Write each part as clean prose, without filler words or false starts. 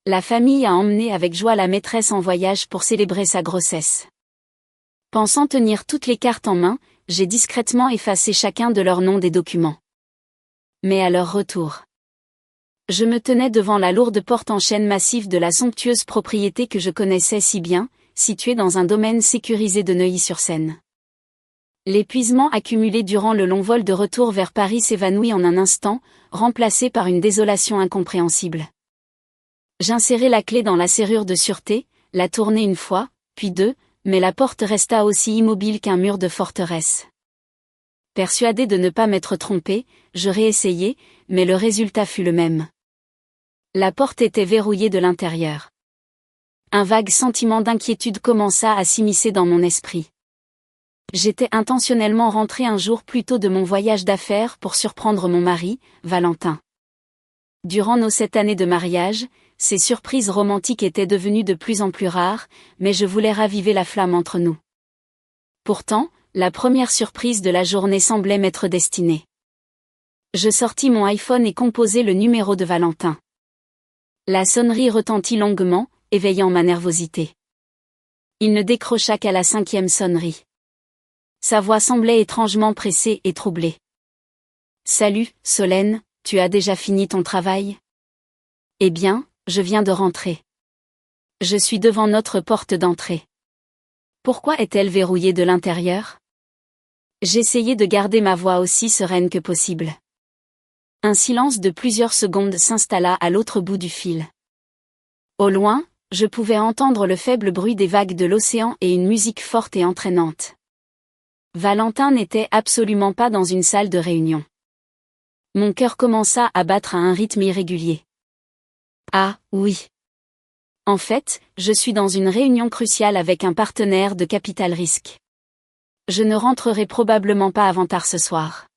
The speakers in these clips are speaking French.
La famille a emmené avec joie la maîtresse en voyage pour célébrer sa grossesse. Pensant tenir toutes les cartes en main, j'ai discrètement effacé chacun de leurs noms des documents. Mais à leur retour, je me tenais devant la lourde porte en chêne massif de la somptueuse propriété que je connaissais si bien, située dans un domaine sécurisé de Neuilly-sur-Seine. L'épuisement accumulé durant le long vol de retour vers Paris s'évanouit en un instant, remplacé par une désolation incompréhensible. J'insérai la clé dans la serrure de sûreté, la tournai une fois, puis deux, mais la porte resta aussi immobile qu'un mur de forteresse. Persuadé de ne pas m'être trompé, je réessayai, mais le résultat fut le même. La porte était verrouillée de l'intérieur. Un vague sentiment d'inquiétude commença à s'immiscer dans mon esprit. J'étais intentionnellement rentré un jour plus tôt de mon voyage d'affaires pour surprendre mon mari, Valentin. Durant nos 7 années de mariage, ces surprises romantiques étaient devenues de plus en plus rares, mais je voulais raviver la flamme entre nous. Pourtant, la première surprise de la journée semblait m'être destinée. Je sortis mon iPhone et composai le numéro de Valentin. La sonnerie retentit longuement, éveillant ma nervosité. Il ne décrocha qu'à la 5e sonnerie. Sa voix semblait étrangement pressée et troublée. « Salut, Solène, tu as déjà fini ton travail ? » « Eh bien, je viens de rentrer. Je suis devant notre porte d'entrée. » Pourquoi est-elle verrouillée de l'intérieur ? J'essayai de garder ma voix aussi sereine que possible. Un silence de plusieurs secondes s'installa à l'autre bout du fil. Au loin, je pouvais entendre le faible bruit des vagues de l'océan et une musique forte et entraînante. Valentin n'était absolument pas dans une salle de réunion. Mon cœur commença à battre à un rythme irrégulier. Ah, oui. En fait, je suis dans une réunion cruciale avec un partenaire de capital risque. Je ne rentrerai probablement pas avant tard ce soir.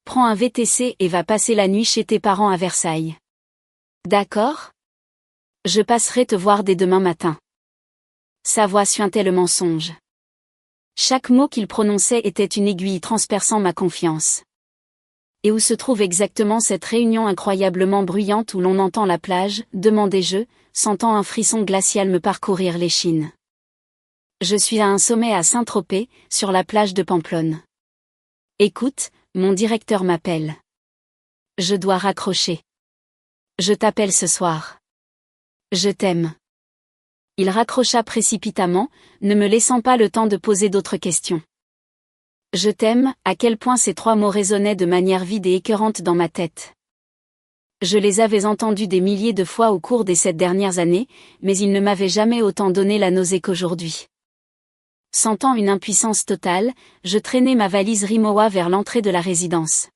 Prends un VTC et va passer la nuit chez tes parents à Versailles. D'accord ? Je passerai te voir dès demain matin. Sa voix suintait le mensonge. Chaque mot qu'il prononçait était une aiguille transperçant ma confiance. Et où se trouve exactement cette réunion incroyablement bruyante où l'on entend la plage, demandai-je, sentant un frisson glacial me parcourir l'échine. Je suis à un sommet à Saint-Tropez, sur la plage de Pamplonne. Écoute, mon directeur m'appelle. Je dois raccrocher. Je t'appelle ce soir. Je t'aime. Il raccrocha précipitamment, ne me laissant pas le temps de poser d'autres questions. Je t'aime, à quel point ces 3 mots résonnaient de manière vide et écœurante dans ma tête. Je les avais entendus des milliers de fois au cours des 7 dernières années, mais ils ne m'avaient jamais autant donné la nausée qu'aujourd'hui. Sentant une impuissance totale, je traînai ma valise Rimowa vers l'entrée de la résidence.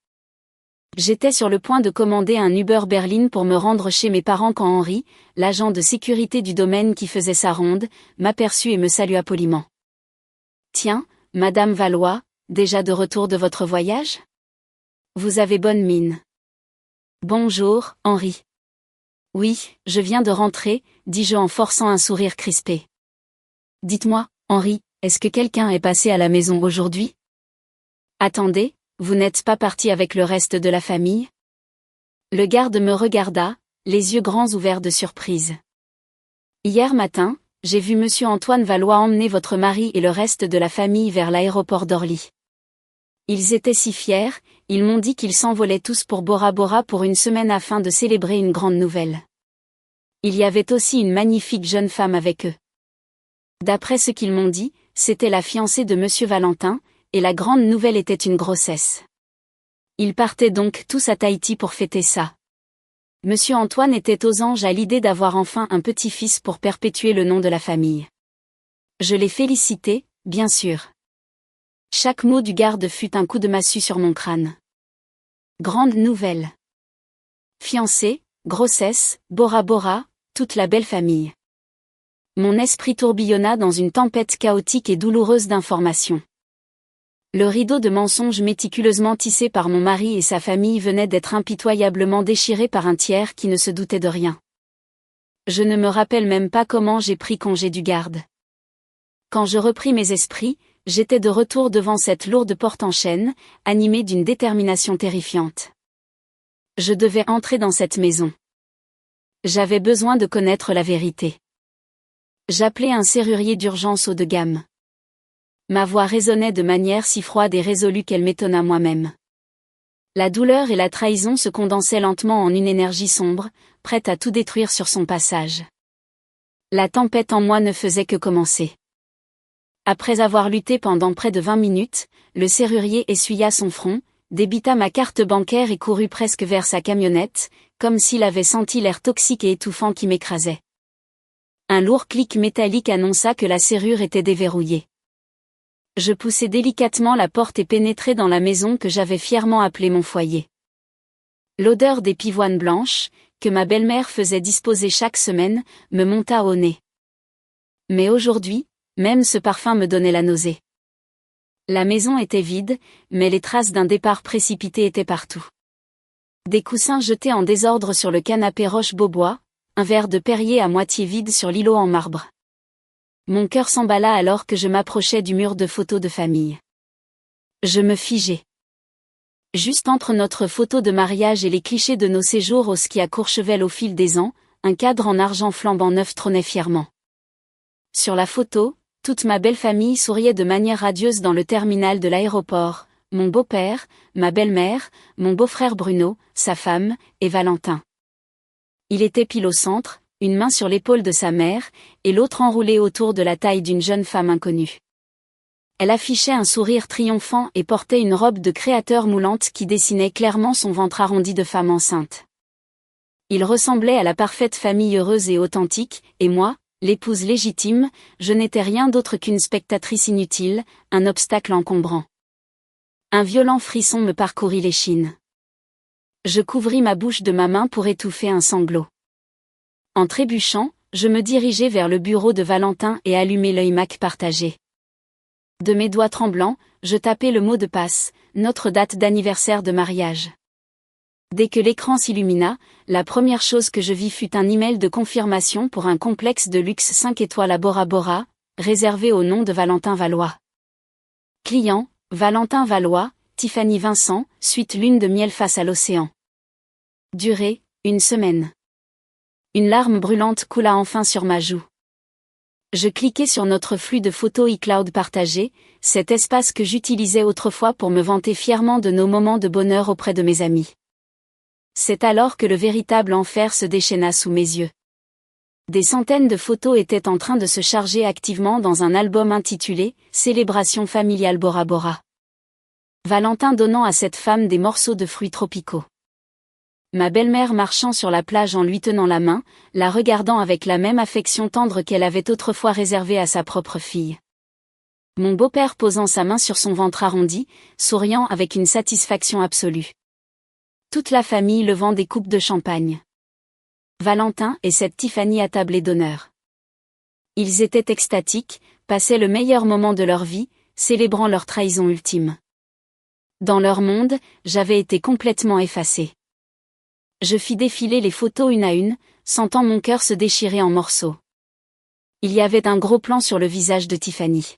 J'étais sur le point de commander un Uber Berlin pour me rendre chez mes parents quand Henri, l'agent de sécurité du domaine qui faisait sa ronde, m'aperçut et me salua poliment. « Tiens, Madame Valois, déjà de retour de votre voyage ? Vous avez bonne mine. »« Bonjour, Henri. »« Oui, je viens de rentrer, » dis-je en forçant un sourire crispé. « Dites-moi, Henri, est-ce que quelqu'un est passé à la maison aujourd'hui ? » « Attendez, vous n'êtes pas parti avec le reste de la famille ? » Le garde me regarda, les yeux grands ouverts de surprise. « Hier matin, j'ai vu monsieur Antoine Valois emmener votre mari et le reste de la famille vers l'aéroport d'Orly. Ils étaient si fiers, ils m'ont dit qu'ils s'envolaient tous pour Bora Bora pour une semaine afin de célébrer une grande nouvelle. Il y avait aussi une magnifique jeune femme avec eux. D'après ce qu'ils m'ont dit, c'était la fiancée de monsieur Valentin, et la grande nouvelle était une grossesse. Ils partaient donc tous à Tahiti pour fêter ça. Monsieur Antoine était aux anges à l'idée d'avoir enfin un petit-fils pour perpétuer le nom de la famille. Je les félicitai, bien sûr. Chaque mot du garde fut un coup de massue sur mon crâne. Grande nouvelle. Fiancée, grossesse, Bora Bora, toute la belle famille. Mon esprit tourbillonna dans une tempête chaotique et douloureuse d'informations. Le rideau de mensonges méticuleusement tissé par mon mari et sa famille venait d'être impitoyablement déchiré par un tiers qui ne se doutait de rien. Je ne me rappelle même pas comment j'ai pris congé du garde. Quand je repris mes esprits, j'étais de retour devant cette lourde porte en chêne, animée d'une détermination terrifiante. Je devais entrer dans cette maison. J'avais besoin de connaître la vérité. J'appelai un serrurier d'urgence haut de gamme. Ma voix résonnait de manière si froide et résolue qu'elle m'étonna moi-même. La douleur et la trahison se condensaient lentement en une énergie sombre, prête à tout détruire sur son passage. La tempête en moi ne faisait que commencer. Après avoir lutté pendant près de 20 minutes, le serrurier essuya son front, débita ma carte bancaire et courut presque vers sa camionnette, comme s'il avait senti l'air toxique et étouffant qui m'écrasait. Un lourd clic métallique annonça que la serrure était déverrouillée. Je poussai délicatement la porte et pénétrai dans la maison que j'avais fièrement appelée mon foyer. L'odeur des pivoines blanches, que ma belle-mère faisait disposer chaque semaine, me monta au nez. Mais aujourd'hui, même ce parfum me donnait la nausée. La maison était vide, mais les traces d'un départ précipité étaient partout. Des coussins jetés en désordre sur le canapé roche-beaubois, un verre de Perrier à moitié vide sur l'îlot en marbre. Mon cœur s'emballa alors que je m'approchais du mur de photos de famille. Je me figeai. Juste entre notre photo de mariage et les clichés de nos séjours au ski à Courchevel au fil des ans, un cadre en argent flambant neuf trônait fièrement. Sur la photo, toute ma belle famille souriait de manière radieuse dans le terminal de l'aéroport, mon beau-père, ma belle-mère, mon beau-frère Bruno, sa femme, et Valentin. Il était pile au centre, une main sur l'épaule de sa mère, et l'autre enroulée autour de la taille d'une jeune femme inconnue. Elle affichait un sourire triomphant et portait une robe de créateur moulante qui dessinait clairement son ventre arrondi de femme enceinte. Il ressemblait à la parfaite famille heureuse et authentique, et moi, l'épouse légitime, je n'étais rien d'autre qu'une spectatrice inutile, un obstacle encombrant. Un violent frisson me parcourut l'échine. Je couvris ma bouche de ma main pour étouffer un sanglot. En trébuchant, je me dirigeai vers le bureau de Valentin et allumai l'œil Mac partagé. De mes doigts tremblants, je tapai le mot de passe, notre date d'anniversaire de mariage. Dès que l'écran s'illumina, la première chose que je vis fut un email de confirmation pour un complexe de luxe 5 étoiles à Bora Bora, réservé au nom de Valentin Valois. Client, Valentin Valois, Tiffany Vincent, suite lune de miel face à l'océan. Durée, 1 semaine. Une larme brûlante coula enfin sur ma joue. Je cliquai sur notre flux de photos iCloud partagé, cet espace que j'utilisais autrefois pour me vanter fièrement de nos moments de bonheur auprès de mes amis. C'est alors que le véritable enfer se déchaîna sous mes yeux. Des centaines de photos étaient en train de se charger activement dans un album intitulé « Célébration familiale Bora Bora ». Valentin donnant à cette femme des morceaux de fruits tropicaux. Ma belle-mère marchant sur la plage en lui tenant la main, la regardant avec la même affection tendre qu'elle avait autrefois réservée à sa propre fille. Mon beau-père posant sa main sur son ventre arrondi, souriant avec une satisfaction absolue. Toute la famille levant des coupes de champagne. Valentin et cette Tiffany attablés d'honneur. Ils étaient extatiques, passaient le meilleur moment de leur vie, célébrant leur trahison ultime. Dans leur monde, j'avais été complètement effacée. Je fis défiler les photos une à une, sentant mon cœur se déchirer en morceaux. Il y avait un gros plan sur le visage de Tiffany.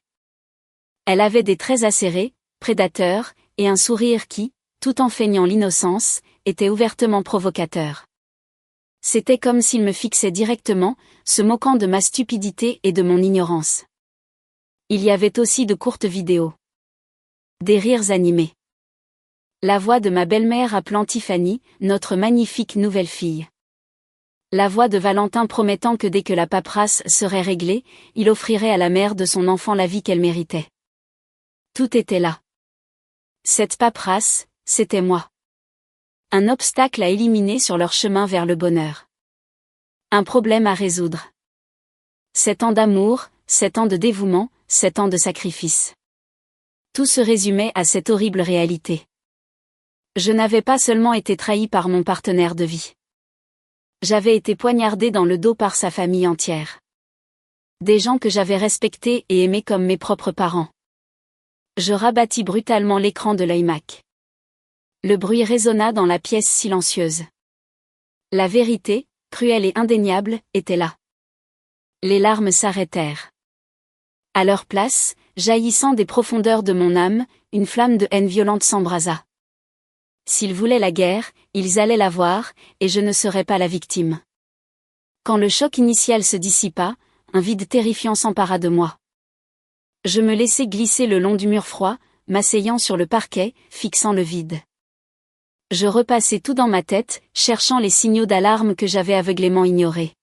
Elle avait des traits acérés, prédateurs, et un sourire qui, tout en feignant l'innocence, était ouvertement provocateur. C'était comme s'il me fixait directement, se moquant de ma stupidité et de mon ignorance. Il y avait aussi de courtes vidéos. Des rires animés. La voix de ma belle-mère appelant Tiffany, notre magnifique nouvelle fille. La voix de Valentin promettant que dès que la paperasse serait réglée, il offrirait à la mère de son enfant la vie qu'elle méritait. Tout était là. Cette paperasse, c'était moi. Un obstacle à éliminer sur leur chemin vers le bonheur. Un problème à résoudre. 7 ans d'amour, 7 ans de dévouement, 7 ans de sacrifice. Tout se résumait à cette horrible réalité. Je n'avais pas seulement été trahi par mon partenaire de vie. J'avais été poignardé dans le dos par sa famille entière. Des gens que j'avais respectés et aimés comme mes propres parents. Je rabattis brutalement l'écran de l'œil Mac. Le bruit résonna dans la pièce silencieuse. La vérité, cruelle et indéniable, était là. Les larmes s'arrêtèrent. À leur place, jaillissant des profondeurs de mon âme, une flamme de haine violente s'embrasa. S'ils voulaient la guerre, ils allaient la voir, et je ne serais pas la victime. Quand le choc initial se dissipa, un vide terrifiant s'empara de moi. Je me laissai glisser le long du mur froid, m'asseyant sur le parquet, fixant le vide. Je repassais tout dans ma tête, cherchant les signaux d'alarme que j'avais aveuglément ignorés.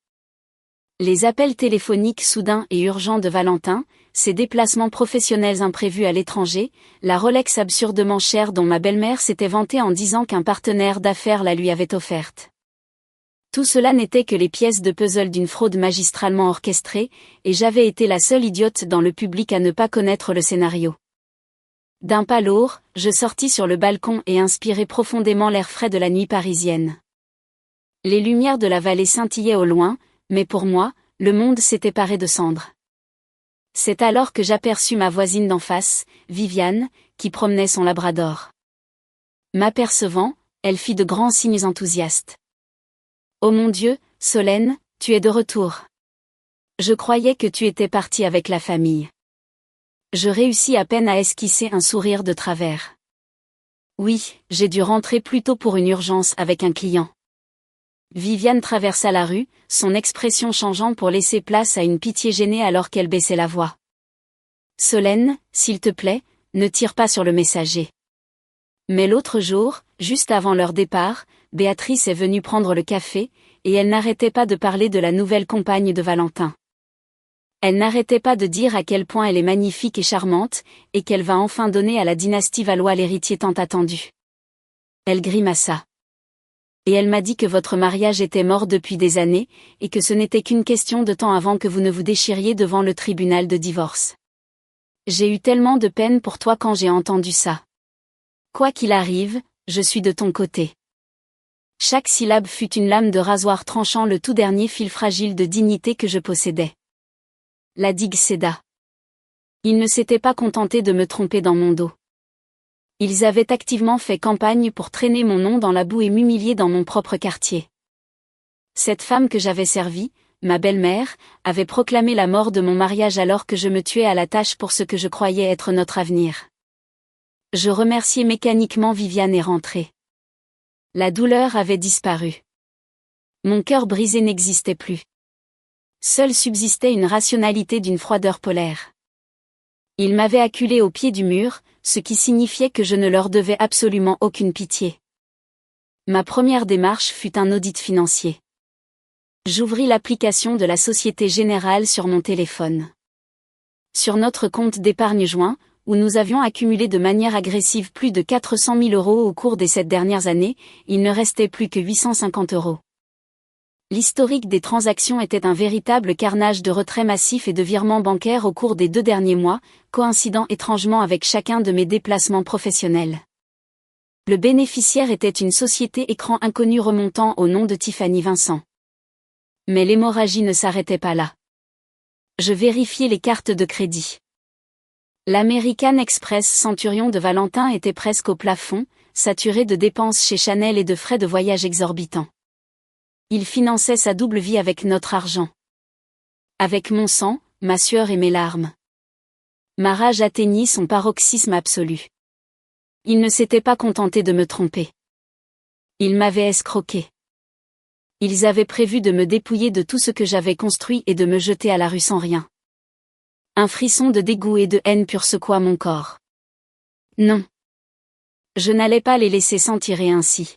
Les appels téléphoniques soudains et urgents de Valentin, ses déplacements professionnels imprévus à l'étranger, la Rolex absurdement chère dont ma belle-mère s'était vantée en disant qu'un partenaire d'affaires la lui avait offerte. Tout cela n'était que les pièces de puzzle d'une fraude magistralement orchestrée, et j'avais été la seule idiote dans le public à ne pas connaître le scénario. D'un pas lourd, je sortis sur le balcon et inspirai profondément l'air frais de la nuit parisienne. Les lumières de la vallée scintillaient au loin, mais pour moi, le monde s'était paré de cendres. C'est alors que j'aperçus ma voisine d'en face, Viviane, qui promenait son labrador. M'apercevant, elle fit de grands signes enthousiastes. « Oh mon Dieu, Solène, tu es de retour. Je croyais que tu étais partie avec la famille. » Je réussis à peine à esquisser un sourire de travers. Oui, j'ai dû rentrer plus tôt pour une urgence avec un client. Viviane traversa la rue, son expression changeant pour laisser place à une pitié gênée alors qu'elle baissait la voix. « Solène, s'il te plaît, ne tire pas sur le messager. » Mais l'autre jour, juste avant leur départ, Béatrice est venue prendre le café, et elle n'arrêtait pas de parler de la nouvelle compagne de Valentin. Elle n'arrêtait pas de dire à quel point elle est magnifique et charmante, et qu'elle va enfin donner à la dynastie Valois l'héritier tant attendu. Elle grimaça. Et elle m'a dit que votre mariage était mort depuis des années, et que ce n'était qu'une question de temps avant que vous ne vous déchiriez devant le tribunal de divorce. J'ai eu tellement de peine pour toi quand j'ai entendu ça. Quoi qu'il arrive, je suis de ton côté. Chaque syllabe fut une lame de rasoir tranchant le tout dernier fil fragile de dignité que je possédais. La digue céda. Ils ne s'étaient pas contentés de me tromper dans mon dos. Ils avaient activement fait campagne pour traîner mon nom dans la boue et m'humilier dans mon propre quartier. Cette femme que j'avais servie, ma belle-mère, avait proclamé la mort de mon mariage alors que je me tuais à la tâche pour ce que je croyais être notre avenir. Je remerciai mécaniquement Viviane et rentrai. La douleur avait disparu. Mon cœur brisé n'existait plus. Seule subsistait une rationalité d'une froideur polaire. Ils m'avaient acculé au pied du mur, ce qui signifiait que je ne leur devais absolument aucune pitié. Ma première démarche fut un audit financier. J'ouvris l'application de la Société Générale sur mon téléphone. Sur notre compte d'épargne joint, où nous avions accumulé de manière agressive plus de 400 000 € au cours des 7 dernières années, il ne restait plus que 850 €. L'historique des transactions était un véritable carnage de retraits massifs et de virements bancaires au cours des 2 derniers mois, coïncidant étrangement avec chacun de mes déplacements professionnels. Le bénéficiaire était une société écran inconnue remontant au nom de Tiffany Vincent. Mais l'hémorragie ne s'arrêtait pas là. Je vérifiai les cartes de crédit. L'American Express Centurion de Valentin était presque au plafond, saturé de dépenses chez Chanel et de frais de voyage exorbitants. Il finançait sa double vie avec notre argent. Avec mon sang, ma sueur et mes larmes. Ma rage atteignit son paroxysme absolu. Il ne s'était pas contenté de me tromper. Ils m'avaient escroqué. Ils avaient prévu de me dépouiller de tout ce que j'avais construit et de me jeter à la rue sans rien. Un frisson de dégoût et de haine pur secoua mon corps. Non. Je n'allais pas les laisser s'en tirer ainsi.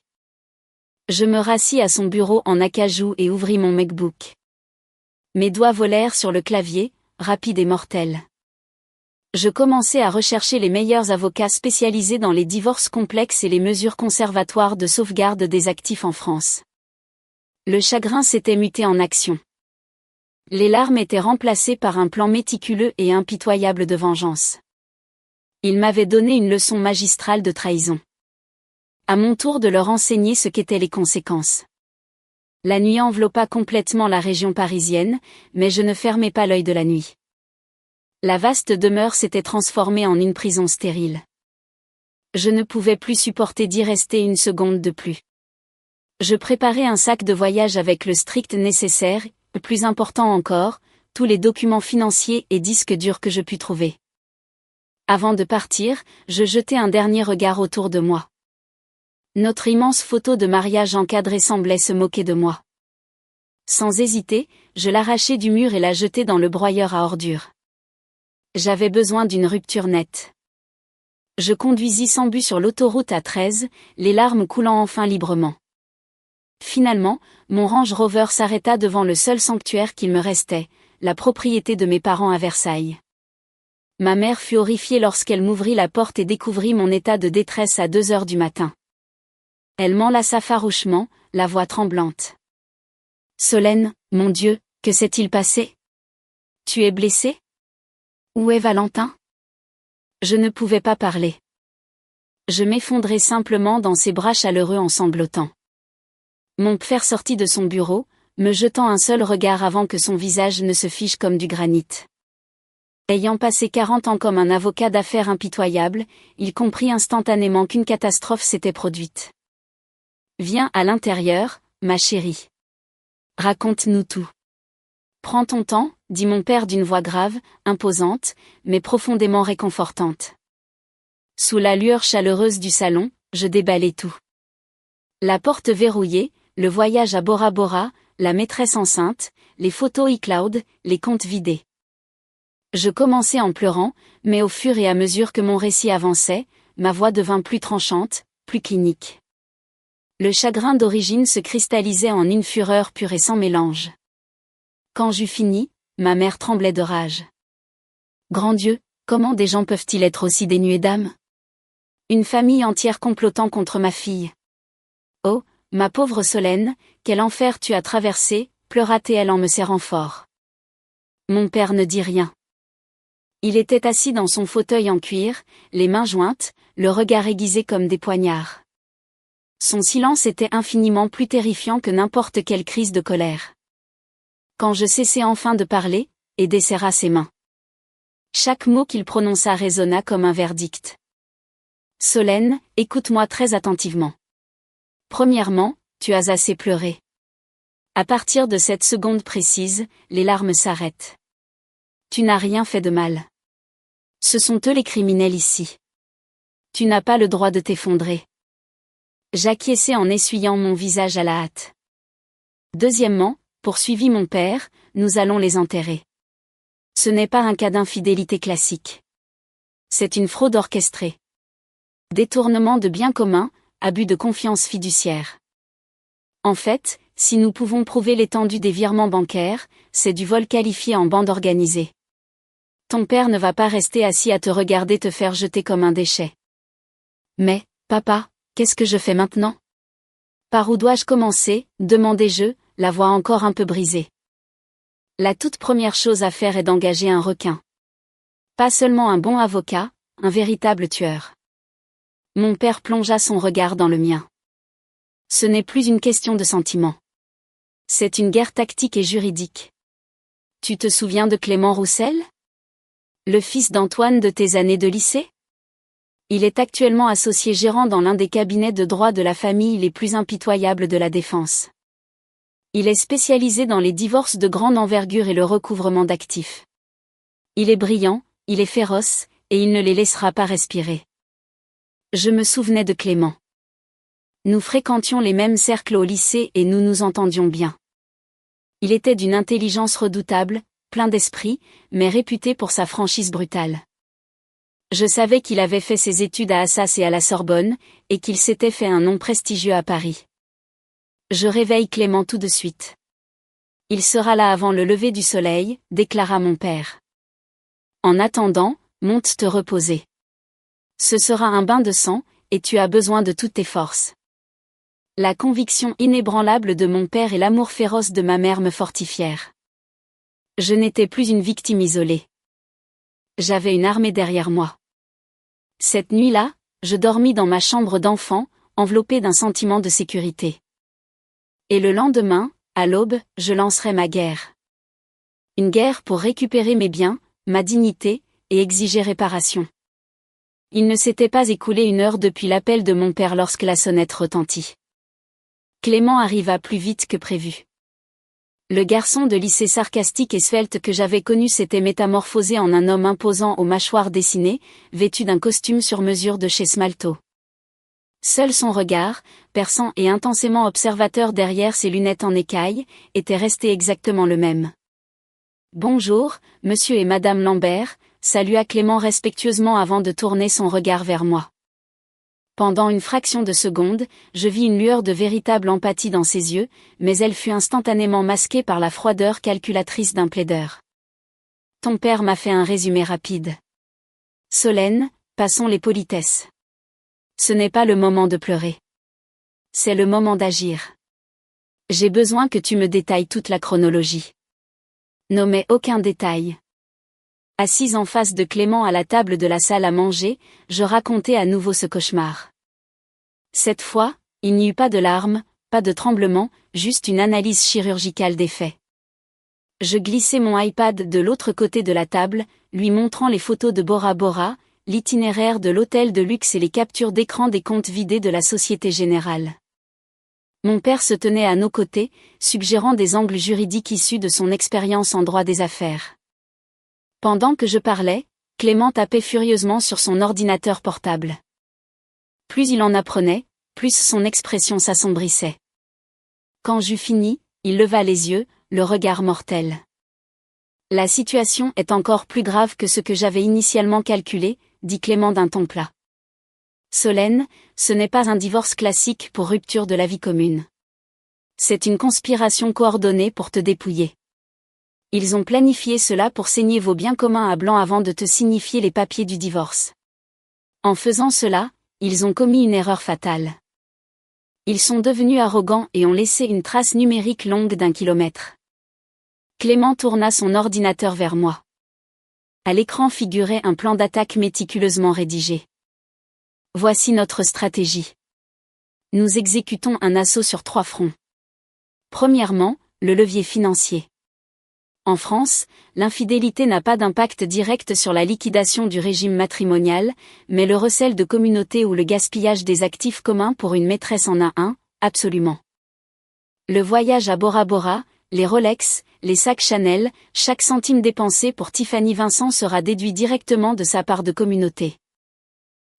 Je me rassis à son bureau en acajou et ouvris mon MacBook. Mes doigts volèrent sur le clavier, rapides et mortels. Je commençai à rechercher les meilleurs avocats spécialisés dans les divorces complexes et les mesures conservatoires de sauvegarde des actifs en France. Le chagrin s'était muté en action. Les larmes étaient remplacées par un plan méticuleux et impitoyable de vengeance. Ils m'avaient donné une leçon magistrale de trahison. À mon tour de leur enseigner ce qu'étaient les conséquences. La nuit enveloppa complètement la région parisienne, mais je ne fermais pas l'œil de la nuit. La vaste demeure s'était transformée en une prison stérile. Je ne pouvais plus supporter d'y rester une seconde de plus. Je préparais un sac de voyage avec le strict nécessaire, et plus important encore, tous les documents financiers et disques durs que je pus trouver. Avant de partir, je jetai un dernier regard autour de moi. Notre immense photo de mariage encadrée semblait se moquer de moi. Sans hésiter, je l'arrachai du mur et la jetai dans le broyeur à ordures. J'avais besoin d'une rupture nette. Je conduisis sans but sur l'autoroute A13, les larmes coulant enfin librement. Finalement, mon Range Rover s'arrêta devant le seul sanctuaire qu'il me restait, la propriété de mes parents à Versailles. Ma mère fut horrifiée lorsqu'elle m'ouvrit la porte et découvrit mon état de détresse à 2 heures du matin. Elle m'enlaça farouchement, la voix tremblante. « Solène, mon Dieu, que s'est-il passé? Tu es blessée? Où est Valentin ?» Je ne pouvais pas parler. Je m'effondrai simplement dans ses bras chaleureux en sanglotant. Mon père sortit de son bureau, me jetant un seul regard avant que son visage ne se fige comme du granit. Ayant passé 40 ans comme un avocat d'affaires impitoyable, il comprit instantanément qu'une catastrophe s'était produite. « Viens à l'intérieur, ma chérie. Raconte-nous tout. » « Prends ton temps, » dit mon père d'une voix grave, imposante, mais profondément réconfortante. Sous la lueur chaleureuse du salon, je déballai tout. La porte verrouillée, le voyage à Bora Bora, la maîtresse enceinte, les photos iCloud, les comptes vidés. Je commençai en pleurant, mais au fur et à mesure que mon récit avançait, ma voix devint plus tranchante, plus clinique. Le chagrin d'origine se cristallisait en une fureur pure et sans mélange. Quand j'eus fini, ma mère tremblait de rage. Grand Dieu, comment des gens peuvent-ils être aussi dénués d'âme? Une famille entière complotant contre ma fille. Oh, ma pauvre Solène, quel enfer tu as traversé, pleura-t-elle en me serrant fort. Mon père ne dit rien. Il était assis dans son fauteuil en cuir, les mains jointes, le regard aiguisé comme des poignards. Son silence était infiniment plus terrifiant que n'importe quelle crise de colère. Quand je cessai enfin de parler, et desserra ses mains. Chaque mot qu'il prononça résonna comme un verdict. Solène, écoute-moi très attentivement. Premièrement, tu as assez pleuré. À partir de cette seconde précise, les larmes s'arrêtent. Tu n'as rien fait de mal. Ce sont eux les criminels ici. Tu n'as pas le droit de t'effondrer. J'acquiesçai en essuyant mon visage à la hâte. Deuxièmement, poursuivit mon père, nous allons les enterrer. Ce n'est pas un cas d'infidélité classique. C'est une fraude orchestrée. Détournement de biens communs, abus de confiance fiduciaire. En fait, si nous pouvons prouver l'étendue des virements bancaires, c'est du vol qualifié en bande organisée. Ton père ne va pas rester assis à te regarder te faire jeter comme un déchet. Mais, papa, qu'est-ce que je fais maintenant? Par où dois-je commencer, demandai-je, la voix encore un peu brisée. La toute première chose à faire est d'engager un requin. Pas seulement un bon avocat, un véritable tueur. Mon père plongea son regard dans le mien. Ce n'est plus une question de sentiment. C'est une guerre tactique et juridique. Tu te souviens de Clément Roussel? Le fils d'Antoine de tes années de lycée? Il est actuellement associé gérant dans l'un des cabinets de droit de la famille les plus impitoyables de la défense. Il est spécialisé dans les divorces de grande envergure et le recouvrement d'actifs. Il est brillant, il est féroce, et il ne les laissera pas respirer. Je me souvenais de Clément. Nous fréquentions les mêmes cercles au lycée et nous nous entendions bien. Il était d'une intelligence redoutable, plein d'esprit, mais réputé pour sa franchise brutale. Je savais qu'il avait fait ses études à Assas et à la Sorbonne, et qu'il s'était fait un nom prestigieux à Paris. Je réveille Clément tout de suite. Il sera là avant le lever du soleil, déclara mon père. En attendant, monte te reposer. Ce sera un bain de sang, et tu as besoin de toutes tes forces. La conviction inébranlable de mon père et l'amour féroce de ma mère me fortifièrent. Je n'étais plus une victime isolée. J'avais une armée derrière moi. Cette nuit-là, je dormis dans ma chambre d'enfant, enveloppée d'un sentiment de sécurité. Et le lendemain, à l'aube, je lancerai ma guerre. Une guerre pour récupérer mes biens, ma dignité, et exiger réparation. Il ne s'était pas écoulé 1 heure depuis l'appel de mon père lorsque la sonnette retentit. Clément arriva plus vite que prévu. Le garçon de lycée sarcastique et svelte que j'avais connu s'était métamorphosé en un homme imposant aux mâchoires dessinées, vêtu d'un costume sur mesure de chez Smalto. Seul son regard, perçant et intensément observateur derrière ses lunettes en écaille, était resté exactement le même. « Bonjour, monsieur et madame Lambert », salua Clément respectueusement avant de tourner son regard vers moi. Pendant une fraction de seconde, je vis une lueur de véritable empathie dans ses yeux, mais elle fut instantanément masquée par la froideur calculatrice d'un plaideur. « Ton père m'a fait un résumé rapide. Solène, passons les politesses. Ce n'est pas le moment de pleurer. C'est le moment d'agir. J'ai besoin que tu me détailles toute la chronologie. » N'omets aucun détail. Assise en face de Clément à la table de la salle à manger, je racontais à nouveau ce cauchemar. Cette fois, il n'y eut pas de larmes, pas de tremblements, juste une analyse chirurgicale des faits. Je glissai mon iPad de l'autre côté de la table, lui montrant les photos de Bora Bora, l'itinéraire de l'hôtel de luxe et les captures d'écran des comptes vidés de la Société Générale. Mon père se tenait à nos côtés, suggérant des angles juridiques issus de son expérience en droit des affaires. Pendant que je parlais, Clément tapait furieusement sur son ordinateur portable. Plus il en apprenait, plus son expression s'assombrissait. Quand j'eus fini, il leva les yeux, le regard mortel. La situation est encore plus grave que ce que j'avais initialement calculé, dit Clément d'un ton plat. Solène, ce n'est pas un divorce classique pour rupture de la vie commune. C'est une conspiration coordonnée pour te dépouiller. Ils ont planifié cela pour saigner vos biens communs à blanc avant de te signifier les papiers du divorce. En faisant cela, ils ont commis une erreur fatale. Ils sont devenus arrogants et ont laissé une trace numérique longue d'1 kilomètre. Clément tourna son ordinateur vers moi. À l'écran figurait un plan d'attaque méticuleusement rédigé. Voici notre stratégie. Nous exécutons un assaut sur 3 fronts. Premièrement, le levier financier. En France, l'infidélité n'a pas d'impact direct sur la liquidation du régime matrimonial, mais le recel de communauté ou le gaspillage des actifs communs pour une maîtresse en a un, absolument. Le voyage à Bora Bora, les Rolex, les sacs Chanel, chaque centime dépensé pour Tiffany Vincent sera déduit directement de sa part de communauté.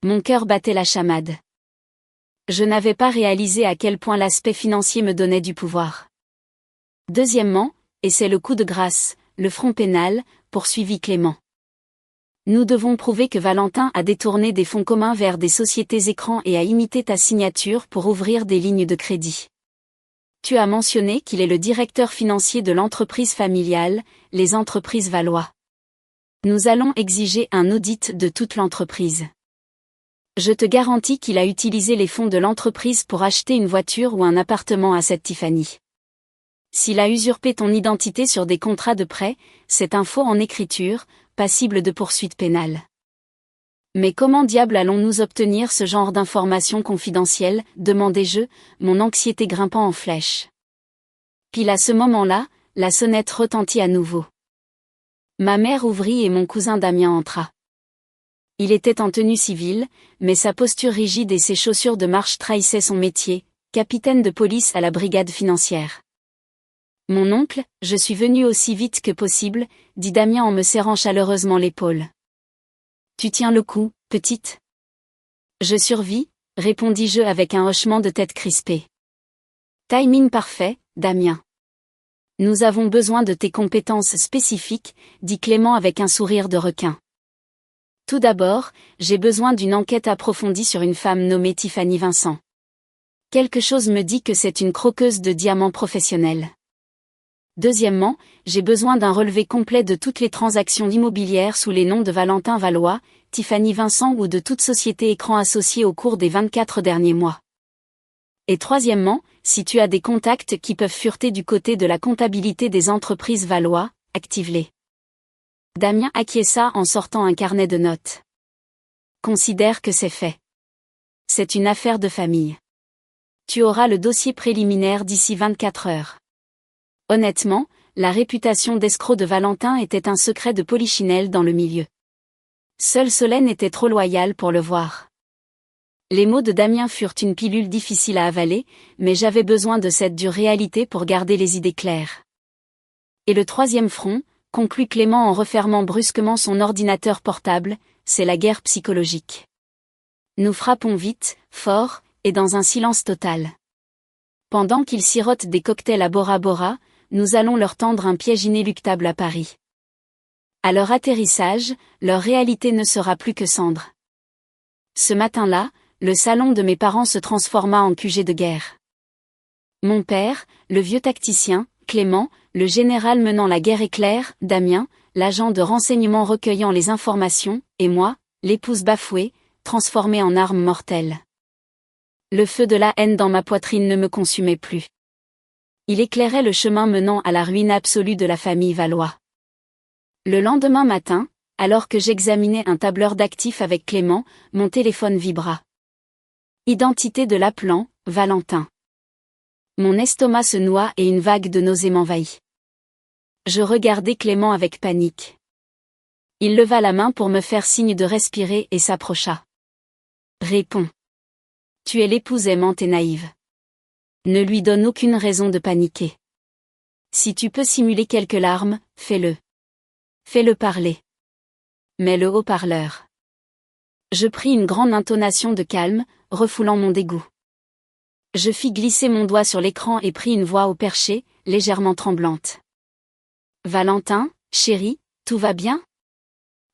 Mon cœur battait la chamade. Je n'avais pas réalisé à quel point l'aspect financier me donnait du pouvoir. Deuxièmement, et c'est le coup de grâce, le front pénal, poursuivit Clément. Nous devons prouver que Valentin a détourné des fonds communs vers des sociétés écrans et a imité ta signature pour ouvrir des lignes de crédit. Tu as mentionné qu'il est le directeur financier de l'entreprise familiale, les entreprises Valois. Nous allons exiger un audit de toute l'entreprise. Je te garantis qu'il a utilisé les fonds de l'entreprise pour acheter une voiture ou un appartement à cette Tiffany. S'il a usurpé ton identité sur des contrats de prêt, c'est un faux en écriture, passible de poursuites pénales. Mais comment diable allons-nous obtenir ce genre d'informations confidentielles, demandai-je, mon anxiété grimpant en flèche. Pile à ce moment-là, la sonnette retentit à nouveau. Ma mère ouvrit et mon cousin Damien entra. Il était en tenue civile, mais sa posture rigide et ses chaussures de marche trahissaient son métier, capitaine de police à la brigade financière. Mon oncle, je suis venu aussi vite que possible, dit Damien en me serrant chaleureusement l'épaule. Tu tiens le coup, petite? Je survis, répondis-je avec un hochement de tête crispé. Timing parfait, Damien. Nous avons besoin de tes compétences spécifiques, dit Clément avec un sourire de requin. Tout d'abord, j'ai besoin d'une enquête approfondie sur une femme nommée Tiffany Vincent. Quelque chose me dit que c'est une croqueuse de diamants professionnelle. Deuxièmement, j'ai besoin d'un relevé complet de toutes les transactions immobilières sous les noms de Valentin Valois, Tiffany Vincent ou de toute société écran associée au cours des 24 derniers mois. Et troisièmement, si tu as des contacts qui peuvent fureter du côté de la comptabilité des entreprises Valois, active-les. Damien acquiesça en sortant un carnet de notes. Considère que c'est fait. C'est une affaire de famille. Tu auras le dossier préliminaire d'ici 24 heures. Honnêtement, la réputation d'escroc de Valentin était un secret de polichinelle dans le milieu. Seule Solène était trop loyale pour le voir. Les mots de Damien furent une pilule difficile à avaler, mais j'avais besoin de cette dure réalité pour garder les idées claires. Et le troisième front, conclut Clément en refermant brusquement son ordinateur portable, c'est la guerre psychologique. Nous frappons vite, fort, et dans un silence total. Pendant qu'ils sirotent des cocktails à Bora Bora, nous allons leur tendre un piège inéluctable à Paris. À leur atterrissage, leur réalité ne sera plus que cendre. Ce matin-là, le salon de mes parents se transforma en QG de guerre. Mon père, le vieux tacticien, Clément, le général menant la guerre éclair, Damien, l'agent de renseignement recueillant les informations, et moi, l'épouse bafouée, transformée en arme mortelle. Le feu de la haine dans ma poitrine ne me consumait plus. Il éclairait le chemin menant à la ruine absolue de la famille Valois. Le lendemain matin, alors que j'examinais un tableur d'actifs avec Clément, mon téléphone vibra. Identité de l'appelant, Valentin. Mon estomac se noua et une vague de nausée m'envahit. Je regardais Clément avec panique. Il leva la main pour me faire signe de respirer et s'approcha. Réponds. Tu es l'épouse aimante et naïve. Ne lui donne aucune raison de paniquer. Si tu peux simuler quelques larmes, fais-le. Fais-le parler. Mets le haut-parleur. Je pris une grande intonation de calme, refoulant mon dégoût. Je fis glisser mon doigt sur l'écran et pris une voix au perché, légèrement tremblante. Valentin, chéri, tout va bien?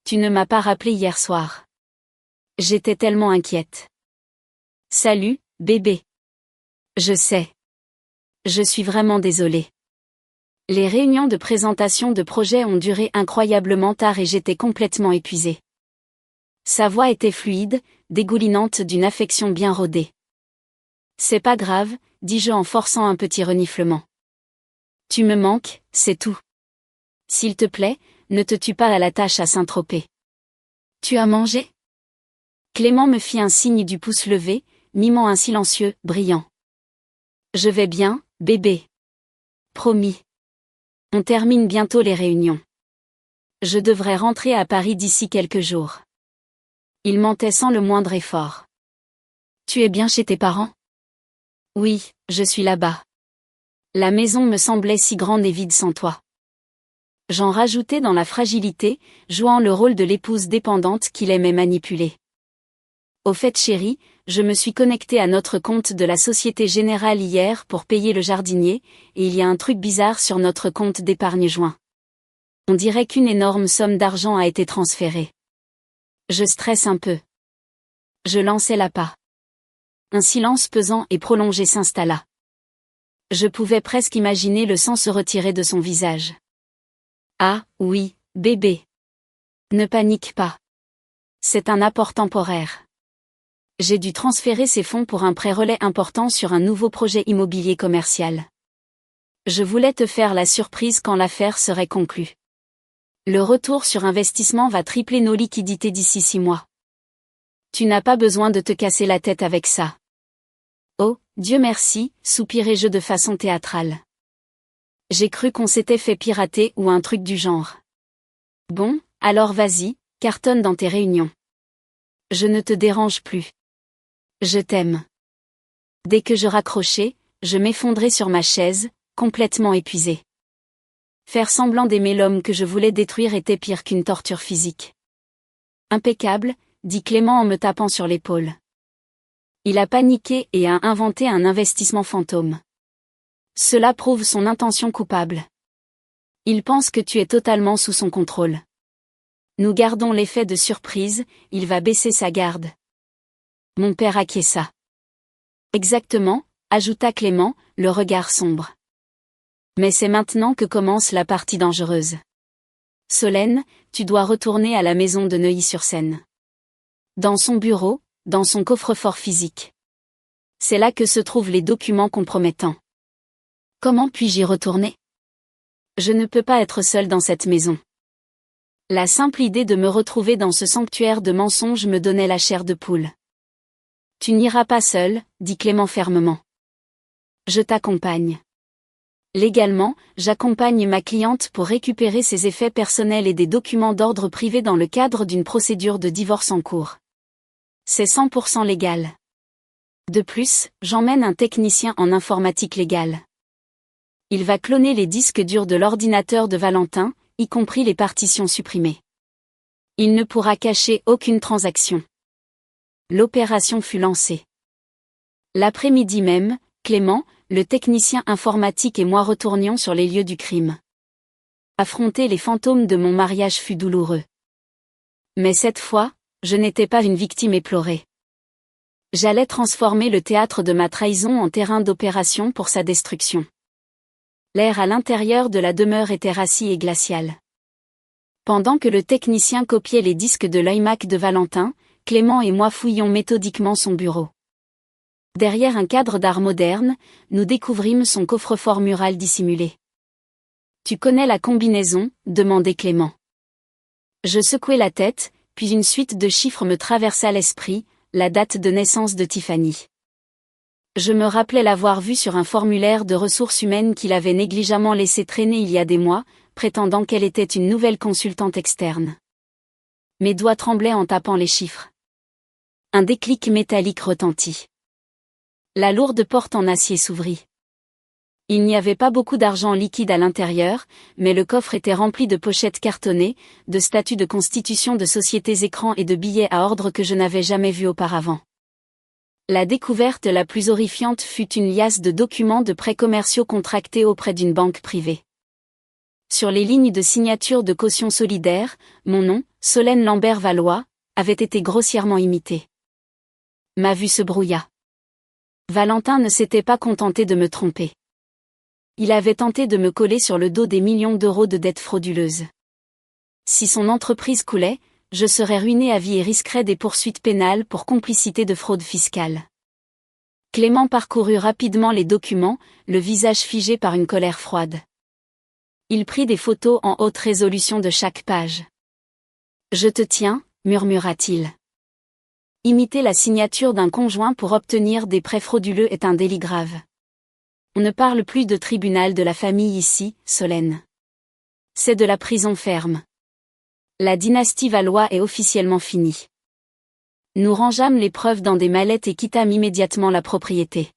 Tu ne m'as pas rappelé hier soir. J'étais tellement inquiète. Salut, bébé. Je sais. Je suis vraiment désolée. Les réunions de présentation de projet ont duré incroyablement tard et j'étais complètement épuisée. Sa voix était fluide, dégoulinante d'une affection bien rodée. C'est pas grave, dis-je en forçant un petit reniflement. Tu me manques, c'est tout. S'il te plaît, ne te tue pas à la tâche à Saint-Tropez. Tu as mangé? Clément me fit un signe du pouce levé, mimant un silencieux, brillant. Je vais bien, bébé. Promis. On termine bientôt les réunions. Je devrais rentrer à Paris d'ici quelques jours. Il mentait sans le moindre effort. Tu es bien chez tes parents? Oui, je suis là-bas. La maison me semblait si grande et vide sans toi. J'en rajoutais dans la fragilité, jouant le rôle de l'épouse dépendante qu'il aimait manipuler. Au fait chérie, je me suis connectée à notre compte de la Société Générale hier pour payer le jardinier, et il y a un truc bizarre sur notre compte d'épargne joint. On dirait qu'une énorme somme d'argent a été transférée. Je stresse un peu. Je lançai l'appât. Un silence pesant et prolongé s'installa. Je pouvais presque imaginer le sang se retirer de son visage. Ah, oui, bébé. Ne panique pas. C'est un apport temporaire. J'ai dû transférer ces fonds pour un prêt relais important sur un nouveau projet immobilier commercial. Je voulais te faire la surprise quand l'affaire serait conclue. Le retour sur investissement va tripler nos liquidités d'ici 6 mois. Tu n'as pas besoin de te casser la tête avec ça. Oh, Dieu merci, soupirai-je de façon théâtrale. J'ai cru qu'on s'était fait pirater ou un truc du genre. Bon, alors vas-y, cartonne dans tes réunions. Je ne te dérange plus. Je t'aime. Dès que je raccrochais, je m'effondrais sur ma chaise, complètement épuisée. Faire semblant d'aimer l'homme que je voulais détruire était pire qu'une torture physique. Impeccable, dit Clément en me tapant sur l'épaule. Il a paniqué et a inventé un investissement fantôme. Cela prouve son intention coupable. Il pense que tu es totalement sous son contrôle. Nous gardons l'effet de surprise, il va baisser sa garde. Mon père acquiesça. Exactement, ajouta Clément, le regard sombre. Mais c'est maintenant que commence la partie dangereuse. Solène, tu dois retourner à la maison de Neuilly-sur-Seine. Dans son bureau, dans son coffre-fort physique. C'est là que se trouvent les documents compromettants. Comment puis-je y retourner? Je ne peux pas être seule dans cette maison. La simple idée de me retrouver dans ce sanctuaire de mensonges me donnait la chair de poule. Tu n'iras pas seul, dit Clément fermement. Je t'accompagne. Légalement, j'accompagne ma cliente pour récupérer ses effets personnels et des documents d'ordre privé dans le cadre d'une procédure de divorce en cours. C'est 100% légal. De plus, j'emmène un technicien en informatique légale. Il va cloner les disques durs de l'ordinateur de Valentin, y compris les partitions supprimées. Il ne pourra cacher aucune transaction. L'opération fut lancée. L'après-midi même, Clément, le technicien informatique et moi retournions sur les lieux du crime. Affronter les fantômes de mon mariage fut douloureux. Mais cette fois, je n'étais pas une victime éplorée. J'allais transformer le théâtre de ma trahison en terrain d'opération pour sa destruction. L'air à l'intérieur de la demeure était rassis et glacial. Pendant que le technicien copiait les disques de l'iMac de Valentin, Clément et moi fouillions méthodiquement son bureau. Derrière un cadre d'art moderne, nous découvrîmes son coffre-fort mural dissimulé. « Tu connais la combinaison ?» demandait Clément. Je secouai la tête, puis une suite de chiffres me traversa l'esprit, la date de naissance de Tiffany. Je me rappelais l'avoir vue sur un formulaire de ressources humaines qu'il avait négligemment laissé traîner il y a des mois, prétendant qu'elle était une nouvelle consultante externe. Mes doigts tremblaient en tapant les chiffres. Un déclic métallique retentit. La lourde porte en acier s'ouvrit. Il n'y avait pas beaucoup d'argent liquide à l'intérieur, mais le coffre était rempli de pochettes cartonnées, de statuts de constitution de sociétés écrans et de billets à ordre que je n'avais jamais vus auparavant. La découverte la plus horrifiante fut une liasse de documents de prêts commerciaux contractés auprès d'une banque privée. Sur les lignes de signature de caution solidaire, mon nom, Solène Lambert-Valois, avait été grossièrement imité. Ma vue se brouilla. Valentin ne s'était pas contenté de me tromper. Il avait tenté de me coller sur le dos des millions d'euros de dettes frauduleuses. Si son entreprise coulait, je serais ruiné à vie et risquerais des poursuites pénales pour complicité de fraude fiscale. Clément parcourut rapidement les documents, le visage figé par une colère froide. Il prit des photos en haute résolution de chaque page. « Je te tiens », murmura-t-il. Imiter la signature d'un conjoint pour obtenir des prêts frauduleux est un délit grave. On ne parle plus de tribunal de la famille ici, Solène. C'est de la prison ferme. La dynastie Valois est officiellement finie. Nous rangeâmes les preuves dans des mallettes et quittâmes immédiatement la propriété.